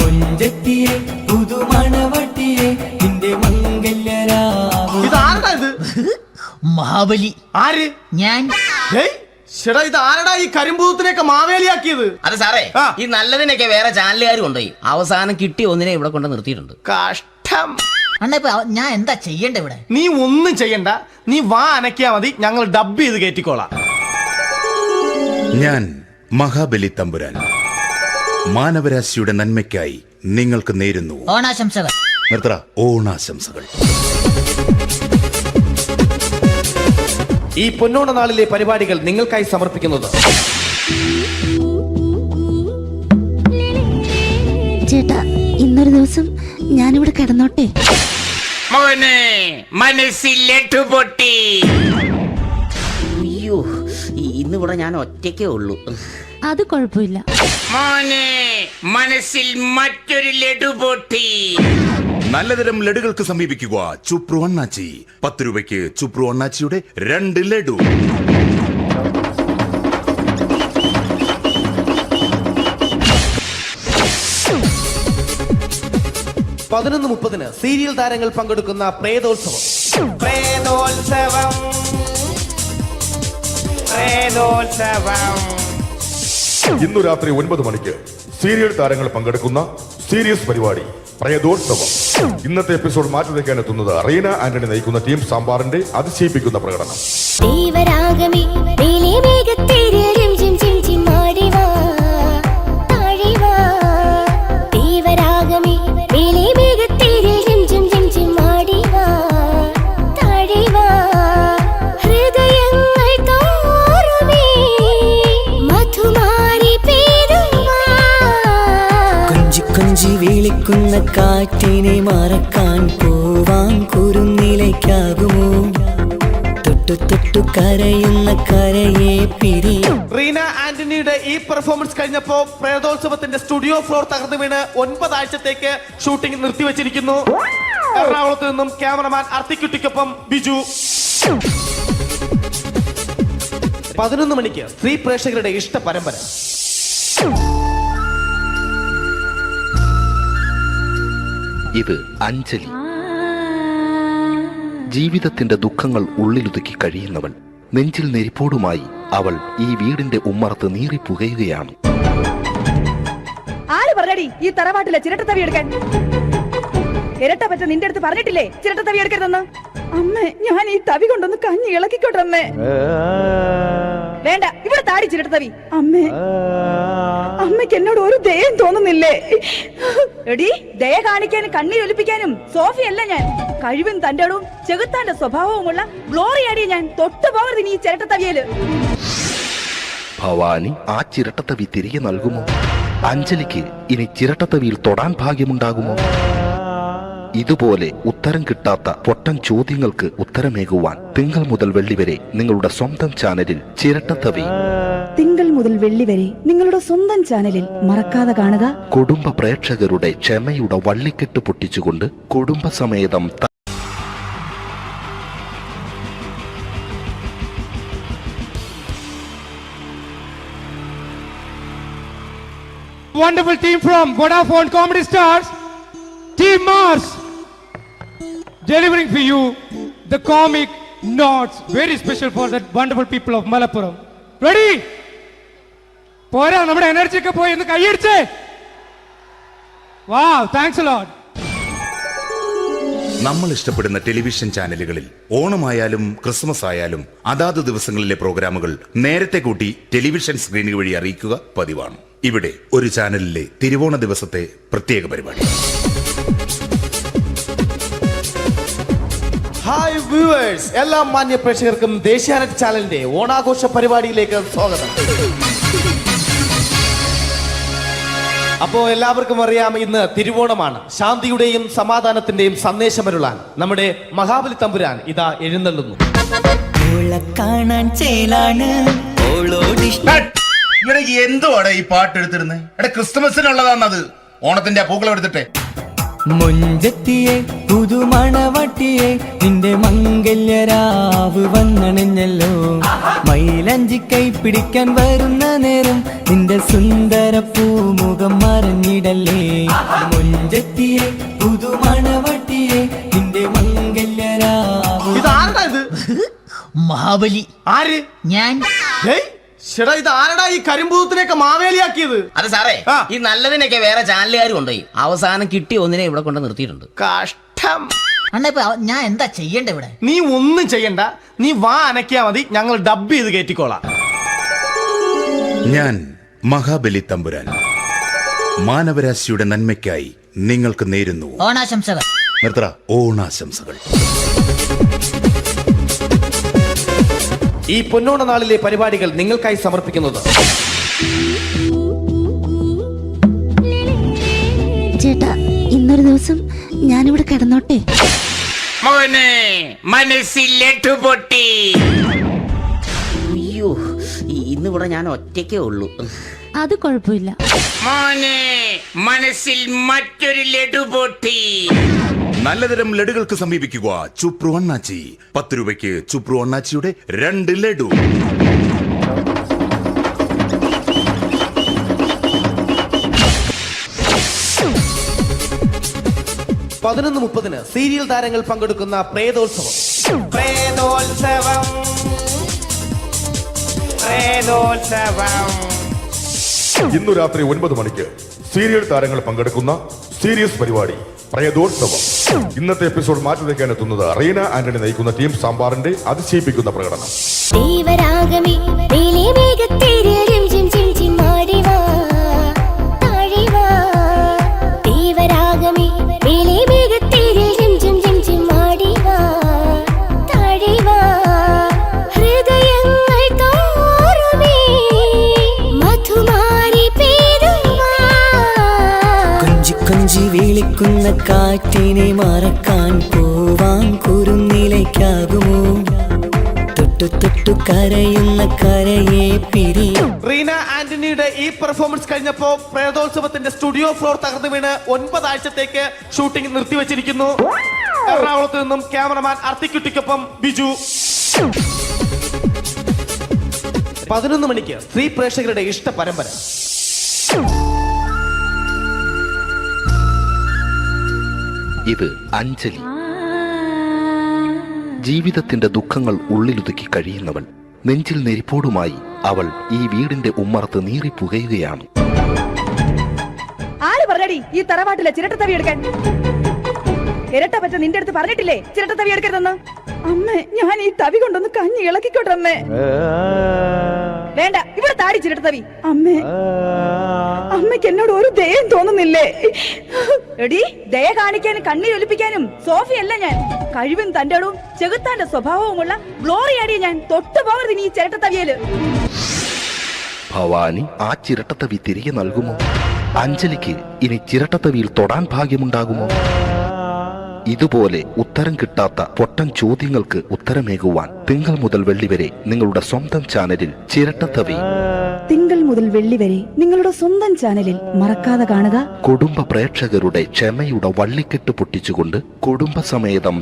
[SPEAKER 5] മുഞ്ചത്തിയെ പുതുമണവട്ടിയെ നിന്റെ മംഗല്യരാവ്.
[SPEAKER 10] ഇതാരടാ ഇത്?
[SPEAKER 16] മഹാബലി.
[SPEAKER 10] ആര്?
[SPEAKER 16] ഞാൻ.
[SPEAKER 10] ചേട്ടാ, ഇത് ആരടാ ഈ കരിമ്പൂത്തിനെയൊക്കെ മാവേലിയാക്കിയത്?
[SPEAKER 16] അത് സാറേ, ഈ നല്ലതിനൊക്കെ വേറെ ചാനലുകാർ കൊണ്ടുപോയി അവസാനം കിട്ടി ഒന്നിനെ ഇവിടെ കൊണ്ട് നിർത്തിയിട്ടുണ്ട്.
[SPEAKER 10] കഷ്ടം.
[SPEAKER 16] അണ്ണാ, ഞാൻ എന്താ ചെയ്യണ്ട ഇവിടെ?
[SPEAKER 10] നീ ഒന്നും ചെയ്യണ്ട, നീ വാ അനക്കിയാ മതി, ഞങ്ങൾ ഡബ് ചെയ്ത് കയറ്റിക്കോളാം.
[SPEAKER 9] ഞാൻ മഹാബലി തമ്പുരാൻ മാനവരാശിയുടെ നന്മയ്ക്കായി നിങ്ങൾക്ക് നേരുന്നു
[SPEAKER 16] ഓണാശംസകൾ.
[SPEAKER 9] നിർത്തറ, ഓണാശംസകൾ.
[SPEAKER 10] ഈ പൊന്നോണ നാളിലെ പരിപാടികൾ നിങ്ങൾക്കായി സമർപ്പിക്കുന്നത്
[SPEAKER 1] ചേട്ടാ, ഇന്നൊരു ദിവസം ഞാനിവിടെ കിടന്നോട്ടെ.
[SPEAKER 16] മോനെ മനസ്സിലെട്ടു പൊട്ടി. അയ്യോ, ഇന്നിവിടെ ഞാൻ ഒറ്റയ്ക്കേ ഉള്ളൂ.
[SPEAKER 1] അത് കുഴപ്പമില്ല.
[SPEAKER 16] മോനെ മനസ്സിൽ മറ്റൊരു ലഡു പൊട്ടി.
[SPEAKER 9] നല്ലതരം ലഡുകൾക്ക് സമീപിക്കുക ചുപ്രു അണ്ണാച്ചി. 10 രൂപയ്ക്ക് ചുപ്രു അണ്ണാച്ചിയുടെ 2 ലഡു.
[SPEAKER 10] $11:30 സീരിയൽ താരങ്ങൾ പങ്കെടുക്കുന്ന പ്രേതോത്സവം. പ്രേതോത്സവം, പ്രേതോത്സവം.
[SPEAKER 11] ഇന്നു രാത്രി 9 മണിക്ക് സീരിയൽ താരങ്ങൾ പങ്കെടുക്കുന്ന സീരിയസ് പരിപാടി പ്രേതോത്സവം. ഇന്നത്തെ എപ്പിസോഡ് മാറ്റി വയ്ക്കാൻ എത്തുന്നത് റീന ആന്റണി നയിക്കുന്ന ടീം സാമ്പാറിന്റെ അതിശയിപ്പിക്കുന്ന പ്രകടനം.
[SPEAKER 5] കൊഞ്ചി വിളിക്കുന്ന കാറ്റിനെ മറക്കാൻ പോവാൻ കുറുനിലയ്ക്കാകുമോ? തൊട്ടു തൊട്ടു കരയുന്ന കരയെ പിരിയും.
[SPEAKER 10] റീന ആന്റണിയുടെ ഈ പെർഫോമൻസ് കഴിഞ്ഞപ്പോ പ്രേതോത്സവത്തിന്റെ സ്റ്റുഡിയോ ഫ്ലോർ തകർന്നു വീണ് 9 ആഴ്ചത്തേക്ക് ഷൂട്ടിംഗ് നിർത്തിവെച്ചിരിക്കുന്നു. എറണാകുളത്ത് നിന്നും ക്യാമറമാൻ അർത്തിക്കുട്ടിക്കൊപ്പം ബിജു. 11 മണിക്ക് സ്ത്രീ പ്രേക്ഷകരുടെ ഇഷ്ട പരമ്പര.
[SPEAKER 12] ഇത് അഞ്ജലി. ജീവിതത്തിന്റെ ദുഃഖങ്ങൾ ഉള്ളിലൊതുക്കി കഴിയുന്നവൾ. നെഞ്ചിൽ നെരിപ്പോടുമായി അവൾ ഈ വീടിന്റെ ഉമ്മറത്ത് നീറിപ്പുകയുകയാണ്.
[SPEAKER 13] ആര് പറഞ്ഞടി ഈ തറവാട്ടിലെ ചിരട്ട തവി എടുക്കാൻ? ഇരട്ട പറ്റ നിന്റെ അടുത്ത് പറഞ്ഞിട്ടില്ലേ ചിരട്ട തവി എടുക്കരുതെന്ന്? അമ്മേ, ഞാൻ ഈ തവി കൊണ്ടൊന്ന് കഞ്ഞി ഇളക്കിക്കോട്ടെ അമ്മേ. വേണ്ട, ഇവിടെ താടി ചിരട്ട തവി. അമ്മേ, അമ്മയ്ക്ക് എന്നോട് ഒരു ദയം തോന്നുന്നില്ലേ? എടി, ദയ കാണിക്കാനും കണ്ണീരൊലിപ്പിക്കാനും സോഫിയല്ല ഞാൻ. കഴിവും തന്റെടും ചെകുത്താന്റെ സ്വഭാവവുമുള്ള ഗ്ലോറിയാടിയ ഞാൻ. തൊട്ടു പോകരുത് നീ ചിരട്ട തവിയല്.
[SPEAKER 12] ഭവാനി ആ ചിരട്ടത്തവി തിരികെ നൽകുമോ? അഞ്ജലിക്ക് ഇനി ചിരട്ടത്തവിയിൽ തൊടാൻ ഭാഗ്യമുണ്ടാകുമോ? ഇതുപോലെ ഉത്തരം കിട്ടാത്ത പൊട്ടൻ ചോദ്യങ്ങൾക്ക് ഉത്തരമേകുവാൻ തിങ്കൾ മുതൽ വെള്ളി വരെ നിങ്ങളുടെ സ്വന്തം ചാനലിൽ ചിരട്ടത്തവി.
[SPEAKER 13] തിങ്കൾ മുതൽ വെള്ളി വരെ നിങ്ങളുടെ സ്വന്തം ചാനലിൽ മറക്കാതെ കാണുക.
[SPEAKER 12] കുടുംബ പ്രേക്ഷകരുടെ ക്ഷമയുടെ വള്ളിക്കെട്ട് പൊട്ടിച്ചുകൊണ്ട് കുടുംബസമേതം
[SPEAKER 8] wonderful team from Vodafone Comedy Stars, Team Mars, delivering for you the comic notes, very special for the wonderful people of Malappuram. Ready? പോരാ, നമ്മുടെ എനർജി ഒക്കെ പോയി ഒന്ന് കൈയടിച്ചേ. Wow, thanks a lot.
[SPEAKER 9] നമ്മൾ ഇഷ്ടപ്പെടുന്ന ടെലിവിഷൻ ചാനലുകളിൽ ഓണമായാലും ക്രിസ്മസ് ആയാലും അതാത് ദിവസങ്ങളിലെ പ്രോഗ്രാമുകൾ നേരത്തെ കൂട്ടി ടെലിവിഷൻ സ്ക്രീനുകൾ വഴി അറിയിക്കുക പതിവാണ്. ഇവിടെ ഒരു ചാനലിലെ തിരുവോണ ദിവസത്തെ പ്രത്യേക പരിപാടി.
[SPEAKER 10] ഹായ് വ്യൂവേഴ്സ്, എല്ലാ മാന്യ പ്രേക്ഷകർക്കും ദേശീയാനെറ്റ് ചാനലിന്റെ ഓണാഘോഷ പരിപാടിയിലേക്ക് സ്വാഗതം. അപ്പോ എല്ലാവർക്കും അറിയാം, ഇന്ന് തിരുവോണമാണ്. ശാന്തിയുടെയും സമാധാനത്തിന്റെയും സന്ദേശമരുളാൻ നമ്മുടെ മഹാബലി തമ്പുരാൻ ഇതാ എഴുന്നള്ളുന്നു.
[SPEAKER 9] ഇവിടെ എന്തുവാടെ ഈ പാട്ട് എടുത്തിരുന്നത്? എടാ, ക്രിസ്തുമസിനുള്ളതാണത്. ഓണത്തിന്റെ പൂക്കളം എടുത്തിട്ടെ.
[SPEAKER 5] മുഞ്ചത്തിയെ പുതുമണവട്ടിയെ നിന്റെ മംഗല്യരാവ് വന്നണഞ്ഞല്ലോ. മൈലഞ്ചി കൈ പിടിക്കാൻ വരുന്ന നേരം നിന്റെ സുന്ദര പൂമുഖം മറഞ്ഞിടല്ലേ. മുഞ്ചത്തിയെ പുതുമണവട്ടിയെ നിന്റെ മംഗല്യരാവ്.
[SPEAKER 10] ഇതാരടാ ഇത്?
[SPEAKER 16] മഹാബലി.
[SPEAKER 10] ആര്?
[SPEAKER 16] ഞാൻ.
[SPEAKER 10] ചേട്ടാ, ഇത് ആരടാ ഈ കരിമ്പൂത്തിനെയൊക്കെ മാവേലിയാക്കിയത്?
[SPEAKER 16] അതെ സാറേ, ഈ നല്ലതിനൊക്കെ വേറെ ചാനലുകാർ കൊണ്ടുപോയി അവസാനം കിട്ടിയ ഒന്നിനെ ഇവിടെ കൊണ്ട് നിർത്തിയിട്ടുണ്ട്.
[SPEAKER 10] കഷ്ടം.
[SPEAKER 16] അണ്ണാ, ഞാൻ എന്താ ചെയ്യണ്ട ഇവിടെ?
[SPEAKER 10] നീ ഒന്നും ചെയ്യണ്ട, നീ വാ അനക്കിയാ മതി, ഞങ്ങൾ ഡബ് ചെയ്ത് കയറ്റിക്കോളാം.
[SPEAKER 9] ഞാൻ മഹാബലി തമ്പുരാൻ മാനവരാശിയുടെ നന്മയ്ക്കായി നിങ്ങൾക്ക് നേരുന്നു
[SPEAKER 16] ഓണാശംസകൾ.
[SPEAKER 9] നിർത്തറ, ഓണാശംസകൾ.
[SPEAKER 10] ഈ പൊന്നോണ നാളിലെ പരിപാടികൾ നിങ്ങൾക്കായി സമർപ്പിക്കുന്നത്
[SPEAKER 1] ചേട്ടാ, ഇന്നൊരു ദിവസം ഞാനിവിടെ കിടന്നോട്ടെ.
[SPEAKER 16] മോനെ മനസ്സിലെട്ടു പൊട്ടി. അയ്യോ, ഇന്നിവിടെ ഞാൻ ഒറ്റയ്ക്കേ ഉള്ളൂ.
[SPEAKER 1] അത് കുഴപ്പമില്ല.
[SPEAKER 16] മോനെ മനസ്സിൽ മറ്റൊരു ലഡു പൊട്ടി.
[SPEAKER 9] നല്ലതരം ലഡുകൾക്ക് സമീപിക്കുക ചുപ്രു അണ്ണാച്ചി. 10 രൂപയ്ക്ക് ചുപ്രു അണ്ണാച്ചിയുടെ 2 ലഡു.
[SPEAKER 10] പതിനൊന്ന് 30 സീരിയൽ താരങ്ങൾ പങ്കെടുക്കുന്ന പ്രേതോത്സവം.
[SPEAKER 11] ഇന്നു രാത്രി 9 മണിക്ക് സീരിയൽ താരങ്ങൾ പങ്കെടുക്കുന്ന സീരിയസ് പരിപാടി പ്രേതോത്സവം. ഇന്നത്തെ എപ്പിസോഡ് മാറ്റി വയ്ക്കാൻ എത്തുന്നത് റീന ആന്റണി നയിക്കുന്ന ടീം സാമ്പാറിന്റെ അതിശയിപ്പിക്കുന്ന പ്രകടനം.
[SPEAKER 5] കൊഞ്ചി വിളിക്കുന്ന കാറ്റിനെ മറക്കാൻ പോവാൻ കുരുന്നിലേക്കാകുമോ. തൊട്ടു തൊട്ടു കരയുന്ന കരയെ പിരിയും.
[SPEAKER 10] റീന ആന്റണിയുടെ ഈ പെർഫോമൻസ് കഴിഞ്ഞപ്പോ പ്രേതോത്സവത്തിന്റെ സ്റ്റുഡിയോ ഫ്ലോർ തകർന്നു വീണ് 9 ആഴ്ചത്തേക്ക് ഷൂട്ടിംഗ് നിർത്തിവെച്ചിരിക്കുന്നു. എറണാകുളത്ത് നിന്നും ക്യാമറമാൻ അർത്തിക്കുട്ടിക്കൊപ്പം ബിജു. 11 മണിക്ക് സ്ത്രീ പ്രേക്ഷകരുടെ ഇഷ്ട പരമ്പര.
[SPEAKER 12] ഇത് അഞ്ജലി. ജീവിതത്തിന്റെ ദുഃഖങ്ങൾ ഉള്ളിലൊതുക്കി കഴിയുന്നവൾ. നെഞ്ചിൽ നെരിപ്പോടുമായി അവൾ ഈ വീടിന്റെ ഉമ്മറത്ത് നീറി പുകയുകയാണ്.
[SPEAKER 13] ആര് പറഞ്ഞടി ഈ തറവാട്ടിലെ ചിരട്ടത്തവി എടുക്കാൻ? ഇരട്ട പറ്റ നിന്റെ അടുത്ത് പറഞ്ഞിട്ടില്ലേ ചിരട്ടത്തവി എടുക്കരുതെന്ന്? അമ്മേ, ഞാൻ ഈ തവി കൊണ്ടൊന്ന് കഞ്ഞി ഇളക്കിക്കോട്ടെ അമ്മേ. വേണ്ട, ഇവിടെ താടി ചിരട്ടത്തവി. അമ്മേ, അമ്മയ്ക്ക് എന്നോട് ഒരു ദയം തോന്നുന്നില്ലേ? എടി, ദയ കാണിക്കാനും കണ്ണീരൊലിപ്പിക്കാനും സോഫിയല്ല ഞാൻ. കഴിവും തന്റെടും ചെകുത്താന്റെ സ്വഭാവവുമുള്ള ഗ്ലോറിയാടിയ ഞാൻ. തൊട്ടു പോകരുത് നീ ചിരട്ടത്തവിയല്.
[SPEAKER 12] ഭവാനി ആ ചിരട്ടത്തവി തിരികെ നൽകുമോ? അഞ്ജലിക്ക് ഇനി ചിരട്ടത്തവിയിൽ തൊടാൻ ഭാഗ്യമുണ്ടാകുമോ? ഇതുപോലെ ഉത്തരം കിട്ടാത്ത പൊട്ടൻ ചോദ്യങ്ങൾക്ക് ഉത്തരമേകുവാൻ തിങ്കൾ മുതൽ വെള്ളി വരെ നിങ്ങളുടെ സ്വന്തം ചാനലിൽ ചിരട്ടത്തവി.
[SPEAKER 13] തിങ്കൾ മുതൽ വെള്ളി വരെ നിങ്ങളുടെ സ്വന്തം ചാനലിൽ മറക്കാതെ കാണുക.
[SPEAKER 12] കുടുംബ പ്രേക്ഷകരുടെ ക്ഷമയുടെ വള്ളിക്കെട്ട് പൊട്ടിച്ചുകൊണ്ട് കുടുംബസമേതം